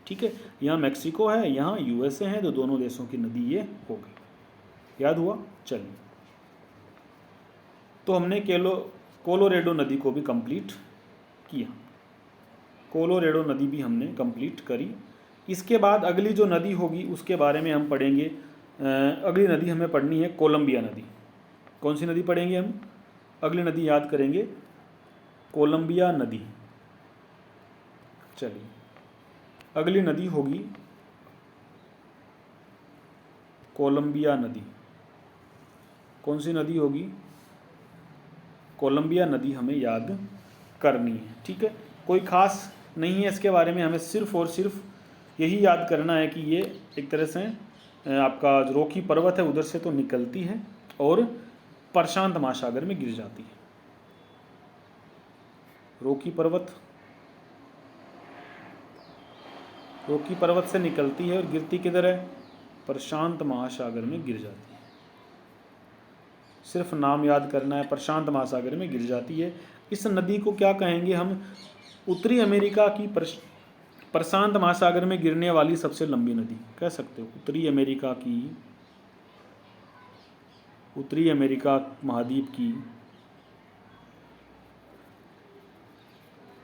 ठीक है। यहाँ मैक्सिको है, यहाँ यूएसए है, तो दोनों देशों की नदी ये हो गई। याद हुआ? चलिए, तो हमने कोलोरेडो नदी को भी कंप्लीट किया। कोलोरेडो नदी भी हमने कंप्लीट करी। इसके बाद अगली जो नदी होगी उसके बारे में हम पढ़ेंगे। अगली नदी हमें पढ़नी है कोलंबिया नदी। कौन सी नदी पढ़ेंगे हम? अगली नदी याद करेंगे कोलंबिया नदी। चलिए, अगली नदी होगी कोलंबिया नदी। कौन सी नदी होगी? कोलंबिया नदी हमें याद करनी है। ठीक है। कोई खास नहीं है इसके बारे में, हमें सिर्फ और सिर्फ यही याद करना है कि ये एक तरह से आपका जो रोकी पर्वत है उधर से तो निकलती है और प्रशांत महासागर में गिर जाती है। रोकी पर्वत से निकलती है और गिरती किधर है? प्रशांत महासागर में गिर जाती है। सिर्फ नाम याद करना है, प्रशांत महासागर में गिर जाती है। इस नदी को क्या कहेंगे हम? उत्तरी अमेरिका की प्रशांत महासागर में गिरने वाली सबसे लंबी नदी कह सकते हो। उत्तरी अमेरिका महाद्वीप की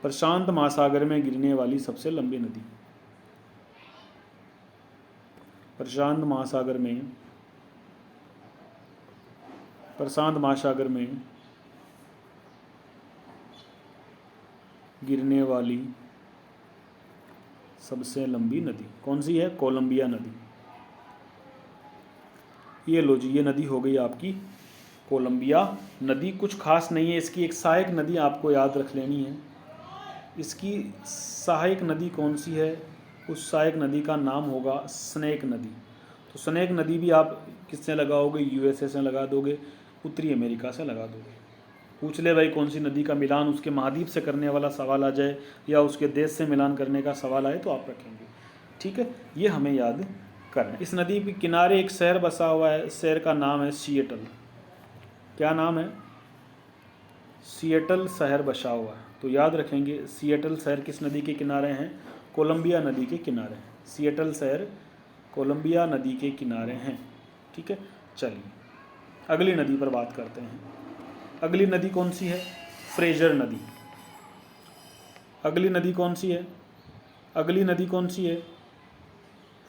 प्रशांत महासागर में गिरने वाली सबसे लंबी नदी। प्रशांत महासागर में गिरने वाली सबसे लंबी नदी कौन सी है? कोलंबिया नदी। ये लो जी, ये नदी हो गई आपकी कोलंबिया नदी। कुछ खास नहीं है, इसकी एक सहायक नदी आपको याद रख लेनी है। इसकी सहायक नदी कौन सी है? उस सहायक नदी का नाम होगा स्नेक नदी। तो स्नेक नदी भी आप किससे लगाओगे? यूएसए से लगा दोगे, उत्तरी अमेरिका से लगा दोगे। पूछ ले भाई कौन सी नदी का मिलान उसके महाद्वीप से करने वाला सवाल आ जाए या उसके देश से मिलान करने का सवाल आए तो आप रखेंगे। ठीक है, ये हमें याद करना है। इस नदी के किनारे एक शहर बसा हुआ है, शहर का नाम है सिएटल। क्या नाम है? सिएटल शहर बसा हुआ है। तो याद रखेंगे सिएटल शहर किस नदी के किनारे हैं? कोलंबिया नदी के किनारे हैं। सिएटल शहर कोलंबिया नदी के किनारे हैं। ठीक है। चलिए अगली नदी पर बात करते हैं। अगली नदी कौन सी है? फ्रेजर नदी। अगली नदी कौन सी है?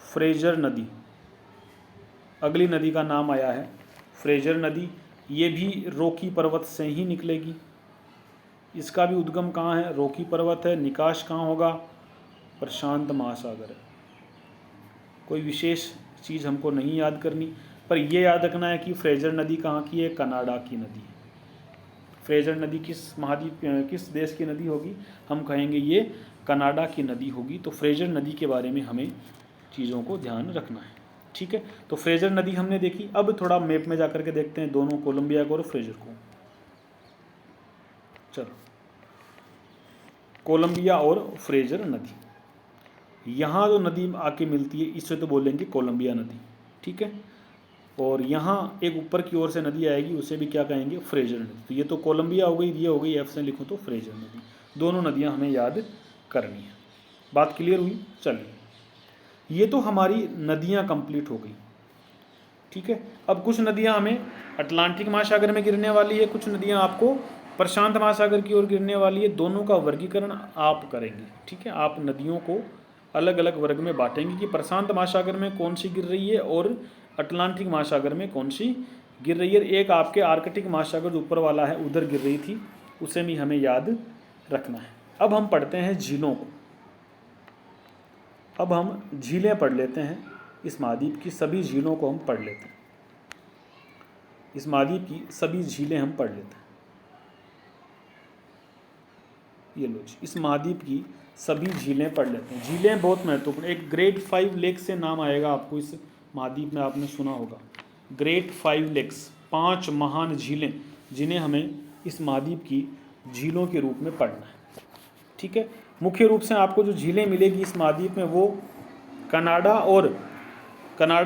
फ्रेजर नदी। अगली नदी का नाम आया है फ्रेजर नदी। ये भी रॉकी पर्वत से ही निकलेगी। इसका भी उद्गम कहाँ है? रॉकी पर्वत है। निकास कहाँ होगा? प्रशांत महासागर है। कोई विशेष चीज़ हमको नहीं याद करनी, पर यह याद रखना है कि फ्रेजर नदी कहाँ की है? कनाडा की नदी है। फ्रेजर नदी किस महाद्वीप, किस देश की नदी होगी? हम कहेंगे ये कनाडा की नदी होगी। तो फ्रेजर नदी के बारे में हमें चीज़ों को ध्यान रखना है। ठीक है। तो फ्रेजर नदी हमने देखी। अब थोड़ा मैप में जाकर के देखते हैं दोनों, कोलंबिया को और फ्रेजर को। चलो, कोलंबिया और फ्रेजर नदी, यहाँ जो नदी आके मिलती है इसे तो बोलेंगे कोलंबिया नदी। ठीक है। और यहाँ एक ऊपर की ओर से नदी आएगी, उसे भी क्या कहेंगे, फ्रेजर नदी। तो ये तो कोलंबिया हो गई, ये हो गई एफ से लिखूँ तो फ्रेजर नदी। दोनों नदियाँ हमें याद करनी है। बात क्लियर हुई? चलिए, ये तो हमारी नदियाँ कंप्लीट हो गई, ठीक है। अब कुछ नदियाँ हमें अटलांटिक महासागर में गिरने वाली है, कुछ नदियाँ आपको प्रशांत महासागर की ओर गिरने वाली है। दोनों का वर्गीकरण आप करेंगे, ठीक है। आप नदियों को अलग अलग वर्ग में बांटेंगे कि प्रशांत महासागर में कौन सी गिर रही है और अटलांटिक महासागर में कौन सी गिर रही है। एक आपके आर्कटिक महासागर जो ऊपर वाला है उधर गिर रही थी, उसे भी हमें याद रखना है। अब हम पढ़ते हैं झीलों को। अब हम झीलें पढ़ लेते हैं, इस महाद्वीप की सभी झीलों को हम पढ़ लेते हैं। इस महाद्वीप की सभी झीलें हम पढ़ लेते हैं। ये लो जी, इस महाद्वीप की सभी झीलें पढ़ लेते हैं। झीलें बहुत महत्वपूर्ण, एक ग्रेट 5 लेक से नाम आएगा आपको इस महाद्वीप में, आपने सुना होगा ग्रेट 5 लेक्स, 5 महान झीलें जिन्हें हमें इस महाद्वीप की झीलों के रूप में पढ़ना है, ठीक है। मुख्य रूप से आपको जो झीलें मिलेगी इस महाद्वीप में वो कनाडा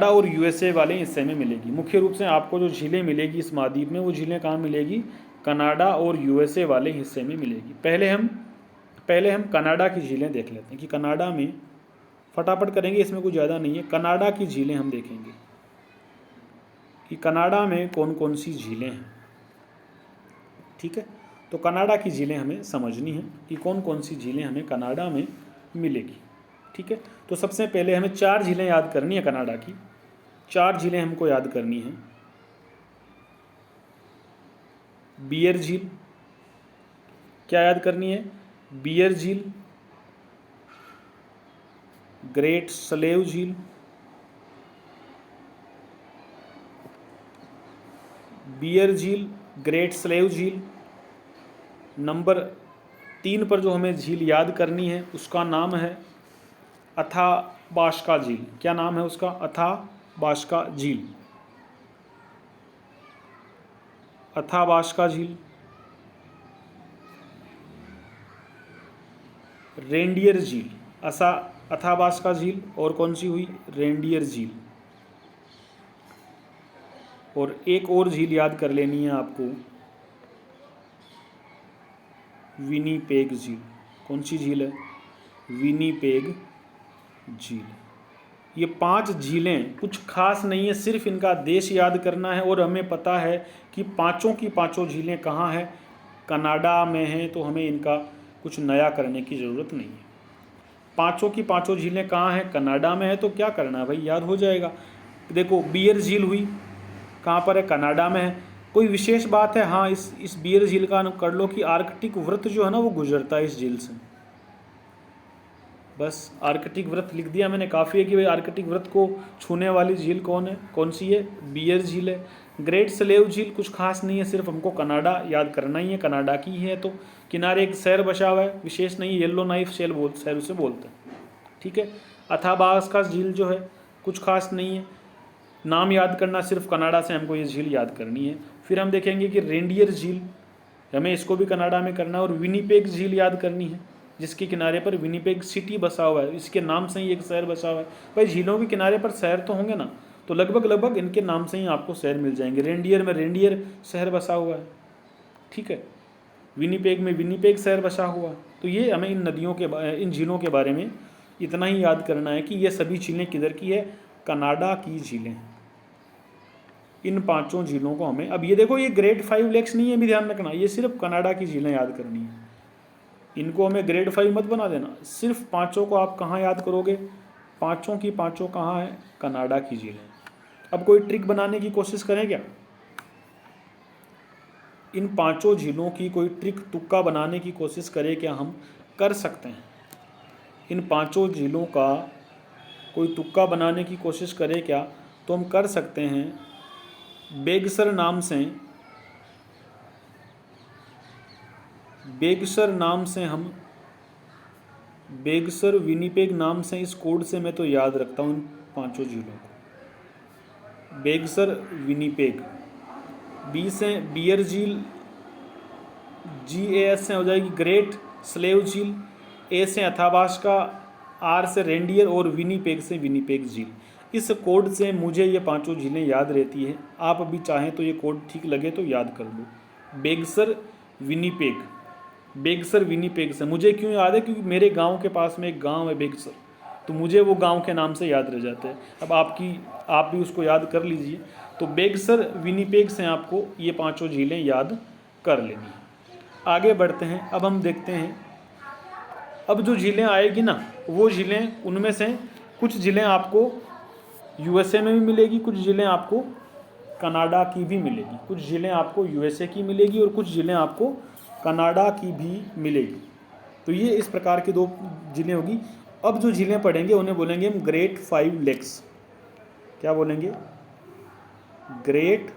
और यूएसए वाले हिस्से में मिलेगी। मुख्य रूप से आपको जो झीलें मिलेगी इस महाद्वीप में वो झीलें कहाँ मिलेगी, कनाडा और यूएसए वाले हिस्से में मिलेगी। पहले हम कनाडा की झीलें देख लेते हैं कि कनाडा में, फटाफट करेंगे, इसमें कुछ ज़्यादा नहीं है। कनाडा की झीलें हम देखेंगे कि कनाडा में कौन कौन सी झीलें हैं, ठीक है। तो कनाडा की झीलें हमें समझनी है कि कौन कौन सी झीलें हमें कनाडा में मिलेगी, ठीक है। तो सबसे पहले हमें 4 झीलें याद करनी है कनाडा की। 4 झीलें हमको याद करनी है। बियर झील, क्या याद करनी है, बियर झील, ग्रेट स्लेव झील, बियर झील, ग्रेट स्लेव झील। नंबर 3 पर जो हमें झील याद करनी है उसका नाम है अथाबास्का झील। क्या नाम है उसका, अथाबास्का झील, अथाबास्का झील। रेंडियर झील, अथाबास्का झील और कौन सी हुई, रेंडियर झील। और एक और झील याद कर लेनी है आपको, विनीपेग झील। कौन सी झील है, विनीपेग झील। ये 5 झीलें कुछ खास नहीं है, सिर्फ इनका देश याद करना है। और हमें पता है कि पांचों की पांचों झीलें कहाँ हैं, कनाडा में हैं। तो हमें इनका कुछ नया करने की ज़रूरत नहीं है। पांचों की पांचों झीलें कहाँ हैं, कनाडा में है। तो क्या करना है भाई, याद हो जाएगा। देखो बियर झील हुई, कहाँ पर है, कनाडा में है। कोई विशेष बात है, हाँ, इस बियर झील का कर लो कि आर्कटिक वृत्त जो है ना वो गुजरता है इस झील से। बस आर्कटिक वृत्त लिख दिया मैंने, काफ़ी है कि भाई आर्कटिक वृत्त को छूने वाली झील कौन सी है, बियर झील है। ग्रेट स्लेव झील कुछ खास नहीं है, सिर्फ हमको कनाडा याद करना ही है, कनाडा की ही है। तो किनारे एक शहर बसा हुआ है, विशेष नहीं, येलो नाइफ शहर उसे बोलते हैं, ठीक है। अथाबास्का झील जो है कुछ खास नहीं है, नाम याद करना, सिर्फ कनाडा से हमको ये झील याद करनी है। फिर हम देखेंगे कि रेंडियर झील, हमें इसको भी कनाडा में करना है। और विनीपेग झील याद करनी है, जिसके किनारे पर विनीपेग सिटी बसा हुआ है, इसके नाम से ही एक शहर बसा हुआ है। भाई झीलों के किनारे पर शहर तो होंगे ना, तो लगभग इनके नाम से ही आपको शहर मिल जाएंगे। रेंडियर में रेंडियर शहर बसा हुआ है, ठीक है। विनीपेग में विनीपेग शहर बसा हुआ है। तो ये हमें इन झीलों के बारे में इतना ही याद करना है कि ये सभी झीलें किधर की है, कनाडा की झीलें। इन 5 झीलों को हमें, अब ये देखो ये ग्रेट 5 लेक्स नहीं है, भी ध्यान रखना, ये सिर्फ कनाडा की झीलें याद करनी है। इनको हमें ग्रेड 5 मत बना देना, सिर्फ 5 को आप कहाँ याद करोगे, 5 की 5 कहाँ है, कनाडा की झीलें। अब कोई ट्रिक बनाने की कोशिश करें क्या, इन 5 झीलों की कोई ट्रिक तुक्का बनाने की कोशिश करें क्या, हम कर सकते हैं। इन 5 झीलों का कोई तुक्का बनाने की कोशिश करें क्या, तो हम कर सकते हैं। बेगसर नाम से हम बेगसर विनीपेग नाम से, इस कोड से मैं तो याद रखता हूँ इन 5 झीलों को। बेगसर विनीपेग, बी से बियर झील, GAS से हो जाएगी ग्रेट स्लेव झील, A से अथाबास्का, R से रेंडियर और विनीपेग से विनीपेग झील। इस कोड से मुझे ये पांचों झीलें याद रहती है। आप अभी चाहें तो ये कोड ठीक लगे तो याद कर लो। बेगसर विनीपेग, बेगसर विनीपेग से मुझे क्यों याद है, क्योंकि मेरे गांव के पास में एक गांव है बेगसर, तो मुझे वो गांव के नाम से याद रह जाता है। अब आप भी उसको याद कर लीजिए। तो बेगसर विनीपेग से आपको ये पांचों झीलें याद कर लेनी है। आगे बढ़ते हैं। अब हम देखते हैं, अब जो झीलें आएगी ना, वो झीलें, उनमें से कुछ झीलें आपको यूएसए में भी मिलेगी, कुछ झीलें आपको कनाडा की भी मिलेगी, कुछ झीलें आपको यूएसए की मिलेगी और कुछ झीलें आपको कनाडा की भी मिलेगी। तो ये इस प्रकार की दो झीलें होगी। अब जो झीलें पढ़ेंगे उन्हें बोलेंगे हम ग्रेट 5 लेक्स। क्या बोलेंगे? ग्रेट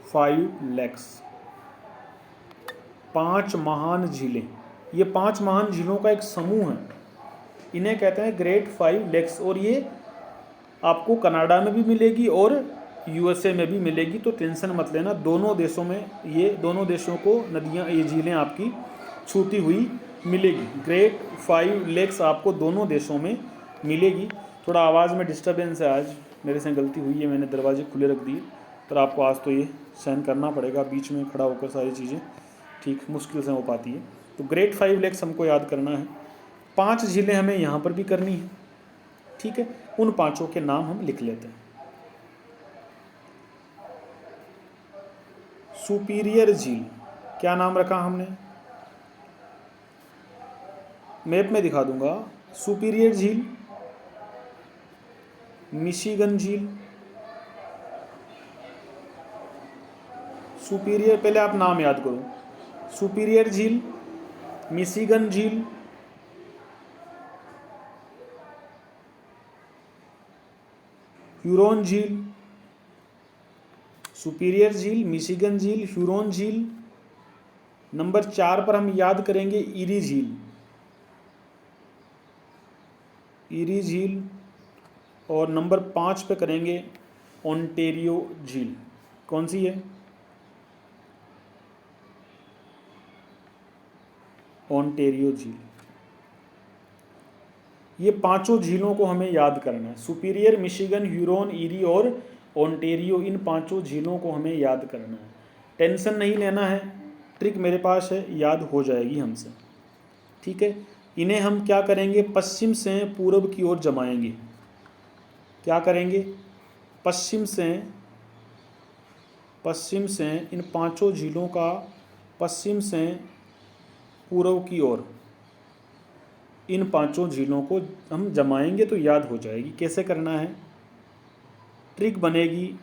5 लेक्स, 5 महान झीलें। ये 5 महान झीलों का एक समूह है, इन्हें कहते हैं ग्रेट 5 लेक्स। और ये आपको कनाडा में भी मिलेगी और यूएसए में भी मिलेगी, तो टेंशन मत लेना। दोनों देशों में, ये दोनों देशों को नदियाँ, ये झीलें आपकी छूती हुई मिलेगी। ग्रेट 5 लेक्स आपको दोनों देशों में मिलेगी। थोड़ा आवाज़ में डिस्टर्बेंस है, आज मेरे से गलती हुई है, मैंने दरवाजे खुले रख दिए, पर आपको आज तो ये सहन करना पड़ेगा। बीच में खड़ा होकर सारी चीज़ें ठीक मुश्किल से हो पाती है। तो ग्रेट 5 लेक्स हमको याद करना है। 5 झीलें हमें यहाँ पर भी करनी है, ठीक है। उन पांचों के नाम हम लिख लेते हैं। सुपीरियर झील, क्या नाम रखा हमने? मैप में दिखा दूंगा। सुपीरियर झील, मिशिगन झील, सुपीरियर, पहले आप नाम याद करो। सुपीरियर झील, मिशिगन झील, ह्यूरोन झील, सुपीरियर झील, मिशिगन झील, ह्यूरोन झील। नंबर 4 पर हम याद करेंगे ईरी झील, ईरी झील। और नंबर 5 पे करेंगे ओंटेरियो झील। कौन सी है? ओंटेरियो झील। ये पांचों झीलों को हमें याद करना है। सुपीरियर, मिशिगन, ह्यूरोन, ईरी और ओंटेरियो, इन पांचों झीलों को हमें याद करना है। टेंशन नहीं लेना है, ट्रिक मेरे पास है, याद हो जाएगी हमसे, ठीक है। इन्हें हम क्या करेंगे? पश्चिम से पूर्व की ओर जमाएंगे। क्या करेंगे? पश्चिम से इन पांचों झीलों का पश्चिम से पूर्व की ओर इन पांचों झीलों को हम जमाएंगे तो याद हो जाएगी। कैसे करना है? ट्रिक बनेगी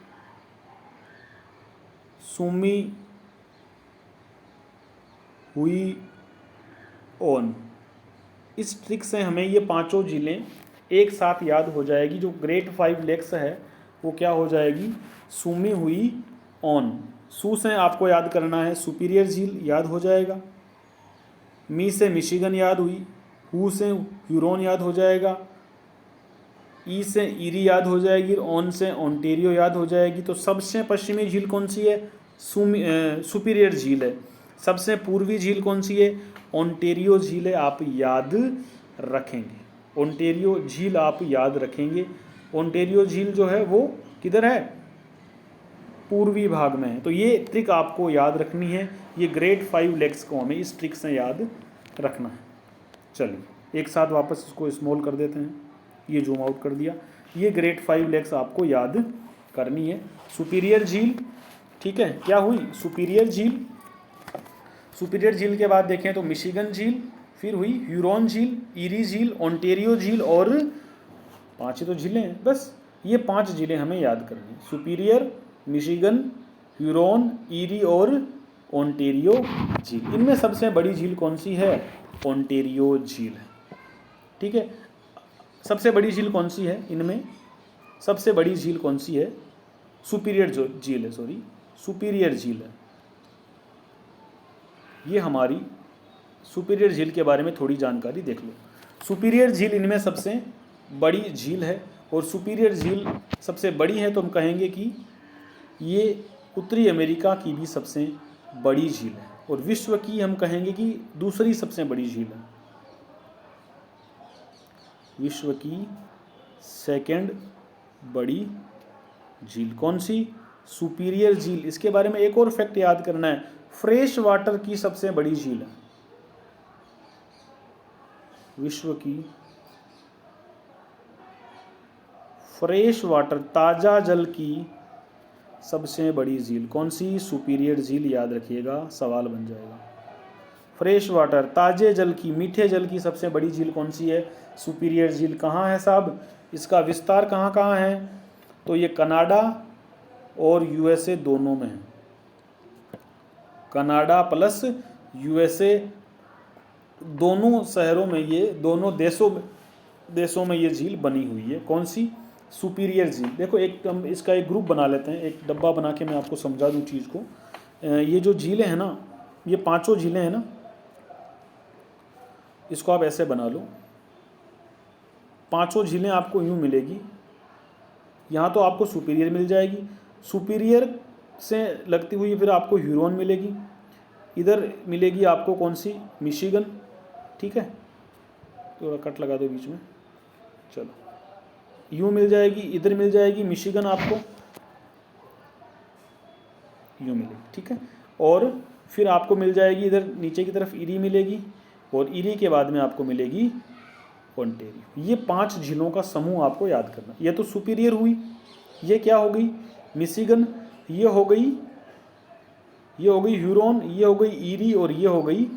सुमी हुई ओन। इस ट्रिक से हमें ये पांचों झीलें एक साथ याद हो जाएगी। जो ग्रेट 5 लेक्स है वो क्या हो जाएगी? सुमी हुई ओन। सू से आपको याद करना है सुपीरियर झील, याद हो जाएगा। मी से मिशिगन याद हुई, हु से ह्यूरोन याद हो जाएगा, ई से ईरी याद हो जाएगी, ऑन से ओंटेरियो याद हो जाएगी। तो सबसे पश्चिमी झील कौन सी है? सुपीरियर झील है। सबसे पूर्वी झील कौन सी है? ओंटेरियो झील है। आप याद रखेंगे, ओंटेरियो झील आप याद रखेंगे। ओंटेरियो झील जो है वो किधर है? पूर्वी भाग में है। तो ये ट्रिक आपको याद रखनी है। ये ग्रेट 5 लेक्स को हमें इस ट्रिक से याद रखना है। चलिए एक साथ वापस इसको स्मॉल कर देते हैं, ये जूम आउट कर दिया। ये ग्रेट 5 लेक्स आपको याद करनी है। सुपीरियर झील, ठीक है, क्या हुई? सुपीरियर झील। सुपीरियर झील के बाद देखें तो मिशिगन झील, फिर हुई ह्यूरोन झील, ईरी झील, ओंटेरियो झील और 5 ही तो झीलें हैं बस। ये 5 झीलें हमें याद करनी। सुपीरियर, मिशिगन, ह्यूरोन, ईरी और ओंटेरियो झील। इनमें सबसे बड़ी झील कौन सी है? ओंटेरियो झील है, ठीक है। सबसे बड़ी झील कौन सी है इनमें? सबसे बड़ी झील कौन सी है? सुपीरियर झील है, सॉरी, सुपीरियर झील है। ये हमारी सुपीरियर झील के बारे में थोड़ी जानकारी देख लो। सुपीरियर झील इनमें सबसे बड़ी झील है, और सुपीरियर झील सबसे बड़ी है तो हम कहेंगे कि ये उत्तरी अमेरिका की भी सबसे बड़ी झील है, और विश्व की हम कहेंगे कि दूसरी सबसे बड़ी झील है। विश्व की सेकंड बड़ी झील कौन सी? सुपीरियर झील। इसके बारे में एक और फैक्ट याद करना है, फ्रेश वाटर की सबसे बड़ी झील है। विश्व की फ्रेश वाटर, ताजा जल की सबसे बड़ी झील कौन सी? सुपीरियर झील। याद रखिएगा, सवाल बन जाएगा। फ्रेश वाटर, ताजे जल की, मीठे जल की सबसे बड़ी झील कौन सी है? सुपीरियर झील। कहाँ है साहब? इसका विस्तार कहाँ कहाँ है? तो ये कनाडा और यूएसए दोनों में है। कनाडा प्लस यूएसए दोनों शहरों में, ये दोनों देशों में ये झील बनी हुई है। कौन सी? सुपीरियर झील। देखो, एक हम इसका एक ग्रुप बना लेते हैं, एक डब्बा बना के मैं आपको समझा दूँ चीज़ को। ये जो झीलें हैं ना, ये पांचों झीलें हैं ना, इसको आप ऐसे बना लो। पांचों झीलें आपको यूँ मिलेगी। यहाँ तो आपको सुपीरियर मिल जाएगी, सुपीरियर से लगती हुई फिर आपको ह्यूरोन मिलेगी, इधर मिलेगी आपको कौन सी? मिशिगन। ठीक है, थोड़ा कट लगा दो बीच में, चलो, यूँ मिल जाएगी, इधर मिल जाएगी मिशिगन आपको, यूँ मिलेगी। ठीक है, और फिर आपको मिल जाएगी इधर नीचे की तरफ ईरी मिलेगी, और ईरी के बाद में आपको मिलेगी ओंटारियो। ये 5 झीलों का समूह आपको याद करना। ये तो सुपीरियर हुई, ये क्या हो गई? मिशिगन, ये हो गई ह्यूरोन, ये हो गई ईरी, और ये हो गई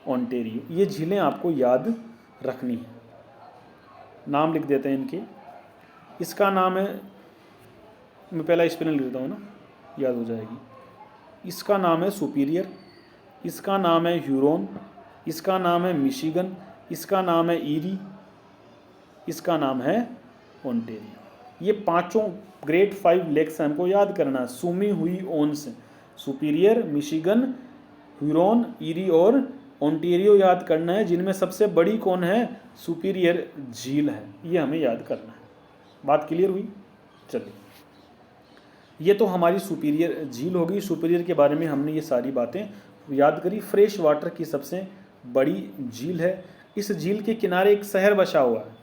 ओंटारियो। ये झीलें आपको याद रखनी है। नाम लिख देते हैं इनके। इसका नाम है, मैं पहला स्पेलिंग लिख देता हूँ ना, याद हो जाएगी। इसका नाम है सुपीरियर, इसका नाम है ह्यूरोन, इसका नाम है मिशिगन, इसका नाम है ईरी, इसका नाम है ओंटारियो। ये पांचों ग्रेट 5 लेक्स हमको याद करना है, सूमी हुई ओन से। सुपीरियर, मिशिगन, ह्यूरोन, ईरी और ओंटारियो याद करना है, जिनमें सबसे बड़ी कौन है? सुपीरियर झील है। ये हमें याद करना है। बात क्लियर हुई? चलिए, ये तो हमारी सुपीरियर झील होगी। सुपीरियर के बारे में हमने ये सारी बातें याद करी। फ्रेश वाटर की सबसे बड़ी झील है। इस झील के किनारे एक शहर बसा हुआ है।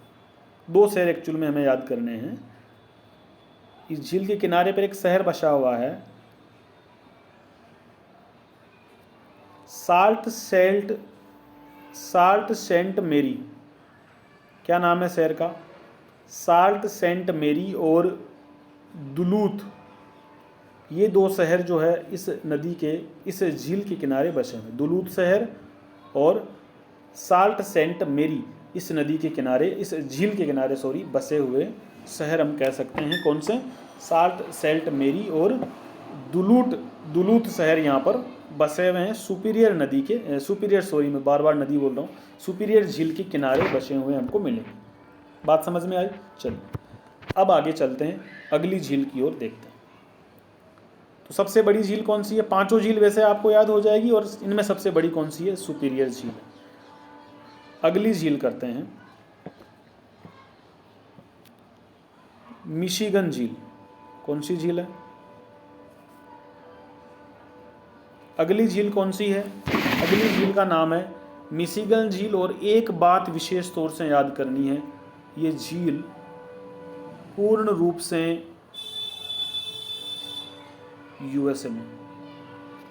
2 शहर एक्चुअल में हमें याद करने हैं। इस झील के किनारे पर एक शहर बसा हुआ है, साल्ट सेंट मेरी। क्या नाम है शहर का? साल्ट सेंट मेरी और दुलूथ। ये 2 शहर जो है इस नदी के, इस झील के किनारे बसे हैं। दुलूथ शहर और साल्ट सेंट मेरी इस नदी के किनारे, इस झील के किनारे बसे हुए शहर हम कह सकते हैं। कौन से? साल्ट सेंट मेरी और दुलूथ शहर यहाँ पर बसे हुए हैं। सुपीरियर नदी के मैं बार बार नदी बोल रहा हूँ, सुपीरियर झील के किनारे बसे हुए हमको मिलेंगे। बात समझ में आई? चलिए, अब आगे चलते हैं, अगली झील की ओर देखते हैं। तो सबसे बड़ी झील कौन सी है? पांचों झील वैसे आपको याद हो जाएगी, और इनमें सबसे बड़ी कौन सी है? सुपीरियर झील। अगली झील करते हैं, मिशिगन झील। कौन सी झील है? अगली झील कौन सी है? अगली झील का नाम है मिशिगन झील। और एक बात विशेष तौर से याद करनी है, ये झील पूर्ण रूप से यूएसए में।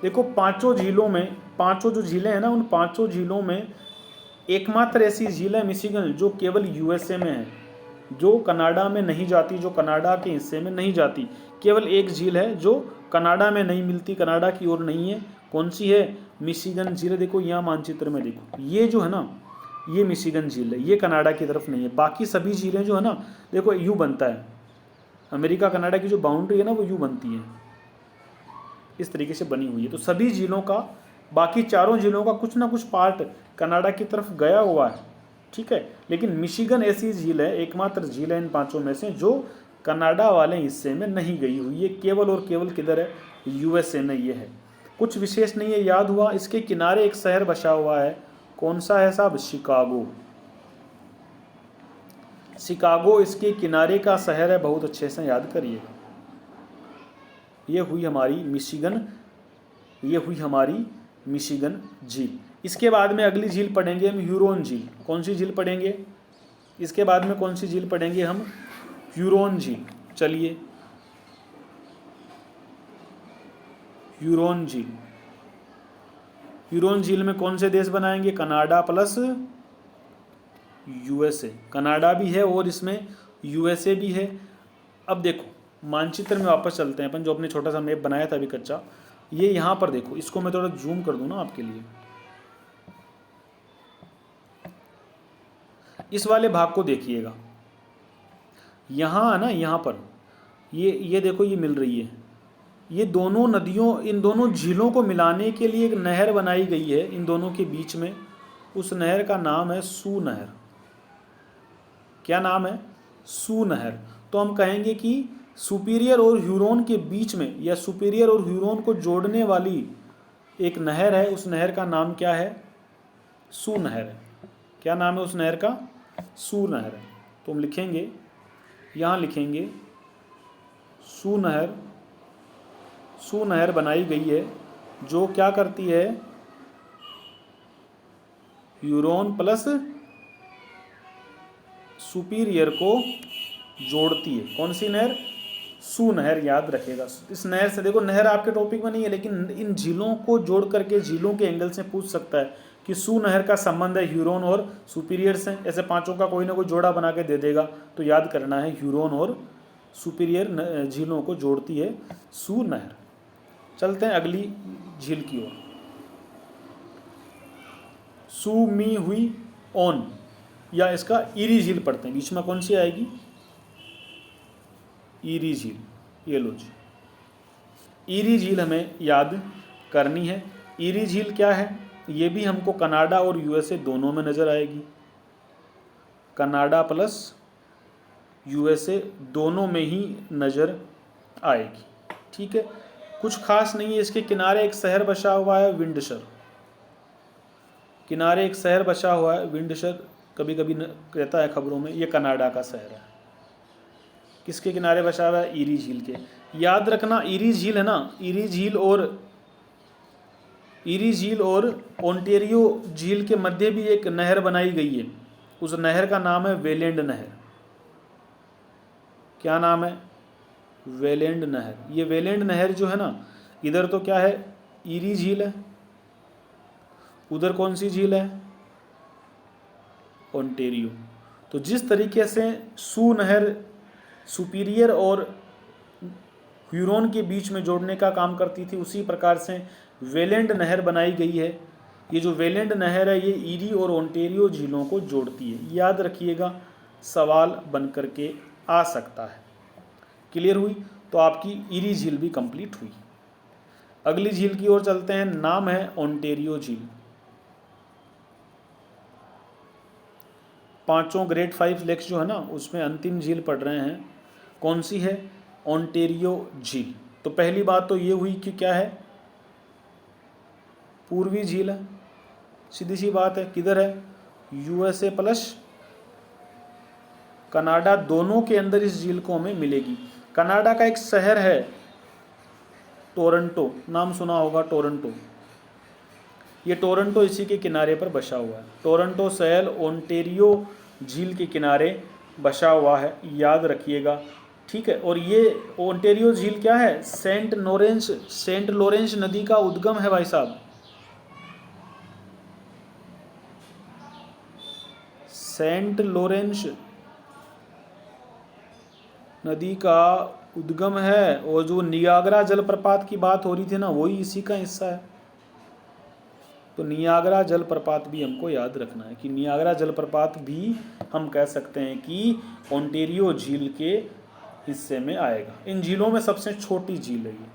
देखो, पांचों झीलों में, पांचों जो झीलें हैं ना, उन पांचों झीलों में एकमात्र ऐसी झील है मिशिगन जो केवल यूएसए में है, जो कनाडा में नहीं जाती, जो कनाडा के हिस्से में नहीं जाती। केवल एक झील है जो कनाडा में नहीं मिलती, कनाडा की ओर नहीं है। कौन सी है? मिशिगन झील। देखो यहाँ मानचित्र में देखो, ये जो है ना, ये मिशिगन झील है, ये कनाडा की तरफ नहीं है। बाकी सभी झीलें जो है ना, देखो यू बनता है, अमेरिका कनाडा की जो बाउंड्री है ना, वो यू बनती है, इस तरीके से बनी हुई है। तो सभी झीलों का, बाकी चारों झीलों का कुछ ना कुछ पार्ट कनाडा की तरफ गया हुआ है। ठीक है, लेकिन मिशिगन ऐसी झील है, एकमात्र झील है इन पांचों में से जो कनाडा वाले हिस्से में नहीं गई हुई। ये केवल और केवल किधर है? यूएसए में ये है। कुछ विशेष नहीं है, याद हुआ। इसके किनारे एक शहर बसा हुआ है। कौन सा है साहब? शिकागो। शिकागो इसके किनारे का शहर है, बहुत अच्छे से याद करिएगा। ये हुई हमारी मिशिगन झील। इसके बाद में अगली झील पढ़ेंगे हम ह्यूरोन झील। कौन सी झील पढ़ेंगे? इसके बाद में कौन सी झील पढ़ेंगे हम? ह्यूरोन झील। चलिए, ह्यूरोन झील। ह्यूरोन झील में कौन से देश बनाएंगे? Canada plus USA. कनाडा भी है और इसमें यूएसए भी है। अब देखो, मानचित्र में वापस चलते हैं अपन, जो अपने छोटा सा मैप बनाया था अभी कच्चा। ये यहाँ पर देखो, इसको मैं थोड़ा जूम कर दूँ ना आपके लिए। इस वाले भाग को देखिएगा, यहाँ है ना, यहाँ पर ये देखो, ये मिल रही है। ये दोनों नदियों, इन दोनों झीलों को मिलाने के लिए एक नहर बनाई गई है इन दोनों के बीच में। उस नहर का नाम है सू नहर। क्या नाम है? सू नहर। तो हम कहेंगे कि सुपीरियर और ह्यूरोन के बीच में, या सुपीरियर और ह्यूरोन को जोड़ने वाली एक नहर है, उस नहर का नाम क्या है? सू नहर है। क्या नाम है उस नहर का? सू नहर है। तो हम लिखेंगे, यहाँ लिखेंगे सू नहर। सू नहर बनाई गई है जो क्या करती है? ह्यूरोन प्लस सुपीरियर को जोड़ती है। कौन सी नहर? सू नहर, याद रखेगा। इस नहर से, देखो नहर आपके टॉपिक में नहीं है, लेकिन इन झीलों को जोड़ करके झीलों के एंगल से पूछ सकता है कि सू नहर का संबंध है ह्यूरोन और सुपीरियर से। ऐसे पांचों का कोई ना कोई जोड़ा बना के दे देगा, तो याद करना है ह्यूरोन और सुपीरियर झीलों को जोड़ती है सू नहर। चलते हैं अगली झील की ओर। सू मी हुई ओन, या इसका ईरी झील पढ़ते हैं। बीच में कौन सी आएगी? ईरी झील। ये लो जी, ईरी झील हमें याद करनी है। ईरी झील क्या है? ये भी हमको कनाडा और यूएसए दोनों में नज़र आएगी। कनाडा प्लस यूएसए दोनों में ही नज़र आएगी। ठीक है, कुछ खास नहीं है। इसके किनारे एक शहर बसा हुआ है, विंडसर। किनारे एक शहर बसा हुआ है, विंडसर। कभी कभी कहता है खबरों में, ये कनाडा का शहर है। किसके किनारे बसा हुआ है? ईरी झील के। याद रखना, ईरी झील है ना, ईरी झील और ओंटेरियो झील के मध्य भी एक नहर बनाई गई है। उस नहर का नाम है वेलेंड नहर। क्या नाम है? वेलेंड नहर। ये वेलेंड नहर जो है ना, इधर तो क्या है? ईरी झील है। उधर कौन सी झील है? ओंटेरियो। तो जिस तरीके से सू नहर सुपीरियर और ह्यूरोन के बीच में जोड़ने का काम करती थी, उसी प्रकार से वेलेंड नहर बनाई गई है। ये जो वेलेंड नहर है, ये ईरी और ओंटेरियो झीलों को जोड़ती है। याद रखिएगा, सवाल बन करके आ सकता है। क्लियर हुई? तो आपकी ईरी झील भी कंप्लीट हुई। अगली झील की ओर चलते हैं। नाम है ओंटेरियो झील। पांचों ग्रेड 5 लेक्स जो है ना, उसमें अंतिम झील पढ़ रहे हैं। कौन सी है? ओंटेरियो झील। तो पहली बात तो ये हुई कि क्या है? पूर्वी झील है। सीधी सी बात है। किधर है? यूएसए प्लस कनाडा, दोनों के अंदर इस झील को हमें मिलेगी। कनाडा का एक शहर है टोरंटो, नाम सुना होगा, टोरंटो। ये टोरंटो इसी के किनारे पर बसा हुआ है। टोरंटो शहर ओंटेरियो झील के किनारे बसा हुआ है, याद रखिएगा। ठीक है, और ये ओंटेरियो झील क्या है? सेंट लॉरेंस नदी का उद्गम है भाई साहब। सेंट लॉरेंस नदी का उद्गम है, और जो नियाग्रा जलप्रपात की बात हो रही थी ना, वही इसी का हिस्सा है। तो नियाग्रा जलप्रपात भी हमको याद रखना है कि नियाग्रा जलप्रपात भी हम कह सकते हैं कि ओंटेरियो झील के हिस्से में आएगा। इन झीलों में सबसे छोटी झील है ये,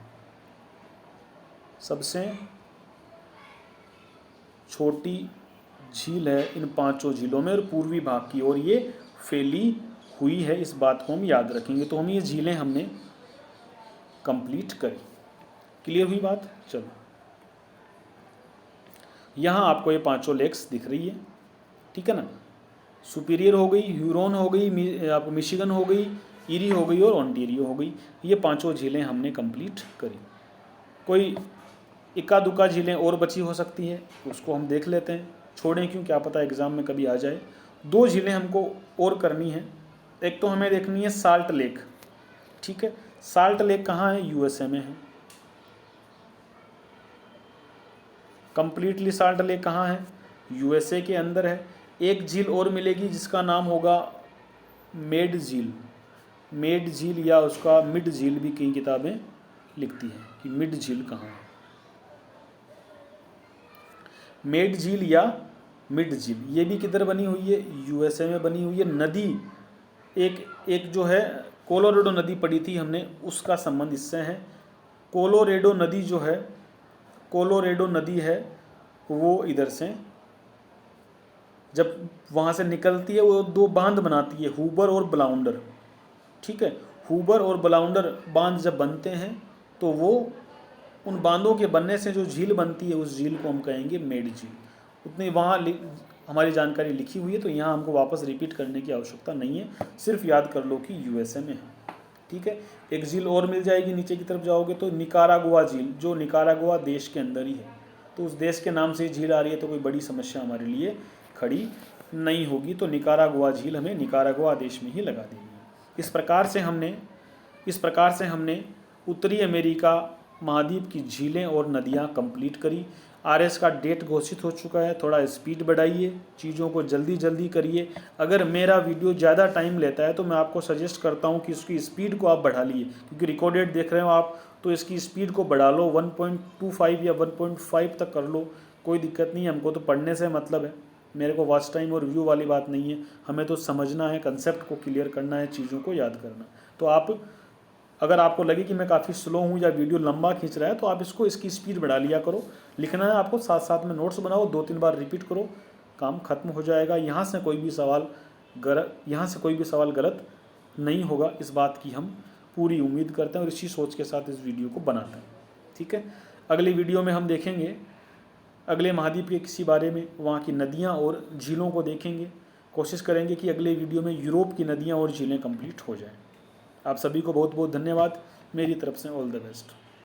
सबसे छोटी झील है इन पांचों झीलों में, और पूर्वी भाग की ओर ये फैली हुई है। इस बात को हम याद रखेंगे। तो हम ये झीलें हमने कंप्लीट करी। क्लियर हुई बात? चलो, यहाँ आपको ये पांचों लेक्स दिख रही है। ठीक है ना? सुपीरियर हो गई, ह्यूरोन हो गई, आपको मिशिगन हो गई, ईरी हो गई और ओंटेरियो हो गई। ये पांचों झीलें हमने कंप्लीट करी। कोई इक्का दुक्का झीलें और बची हो सकती है, उसको हम देख लेते हैं। छोड़ें क्यों, क्या पता एग्ज़ाम में कभी आ जाए। 2 झीलें हमको और करनी है। एक तो हमें देखनी है साल्ट लेक, ठीक है। साल्ट लेक कहाँ है? यूएसए में है। कंप्लीटली साल्ट लेक कहाँ है? यूएसए के अंदर है। एक झील और मिलेगी जिसका नाम होगा मेड झील। मेड झील या उसका मिड झील भी कई किताबें लिखती हैं कि मिड झील कहाँ है। मेड झील या मिड झील ये भी किधर बनी हुई है? यूएसए में बनी हुई है। नदी एक जो है कोलोरेडो नदी पड़ी थी हमने, उसका संबंध इससे है। कोलोरेडो नदी जो है, कोलोरेडो नदी है वो इधर से जब वहाँ से निकलती है वो 2 बांध बनाती है, हूबर और ब्लाउंडर, ठीक है। हूबर और ब्लाउंडर बांध जब बनते हैं तो वो उन बांधों के बनने से जो झील बनती है उस झील को हम कहेंगे मेड झील। उतनी वहाँ हमारी जानकारी लिखी हुई है, तो यहाँ हमको वापस रिपीट करने की आवश्यकता नहीं है, सिर्फ याद कर लो कि यूएसए में है, ठीक है। एक झील और मिल जाएगी नीचे की तरफ जाओगे तो निकारागुआ झील, जो निकारागुआ देश के अंदर ही है, तो उस देश के नाम से झील आ रही है तो कोई बड़ी समस्या हमारे लिए खड़ी नहीं होगी। तो निकारागुआ झील हमें निकारागुआ देश में ही लगा देनी है। इस प्रकार से हमने उत्तरी अमेरिका महाद्वीप की झीलें और नदियाँ कंप्लीट करी। आरएस का डेट घोषित हो चुका है, थोड़ा स्पीड बढ़ाइए, चीज़ों को जल्दी जल्दी करिए। अगर मेरा वीडियो ज़्यादा टाइम लेता है तो मैं आपको सजेस्ट करता हूँ कि इसकी स्पीड को आप बढ़ा लिए, क्योंकि रिकॉर्डेड देख रहे हो आप, तो इसकी स्पीड को बढ़ा लो, 1.25 या 1.5 तक कर लो, कोई दिक्कत नहीं है। हमको तो पढ़ने से मतलब है, मेरे को वॉच टाइम और व्यू वाली बात नहीं है, हमें तो समझना है, कंसेप्ट को क्लियर करना है, चीज़ों को याद करना। तो आप अगर आपको लगे कि मैं काफ़ी स्लो हूँ या वीडियो लंबा खींच रहा है तो आप इसकी स्पीड बढ़ा लिया करो। लिखना है आपको, साथ साथ में नोट्स बनाओ, 2-3 बार रिपीट करो, काम खत्म हो जाएगा। यहाँ से कोई भी सवाल गलत नहीं होगा, इस बात की हम पूरी उम्मीद करते हैं और इसी सोच के साथ इस वीडियो को बनाते हैं, ठीक है। अगली वीडियो में हम देखेंगे अगले महाद्वीप के किसी बारे में, वहाँ की नदियाँ और झीलों को देखेंगे। कोशिश करेंगे कि अगले वीडियो में यूरोप की नदियाँ और झीलें कंप्लीट हो जाएं। आप सभी को बहुत बहुत धन्यवाद, मेरी तरफ से ऑल द बेस्ट।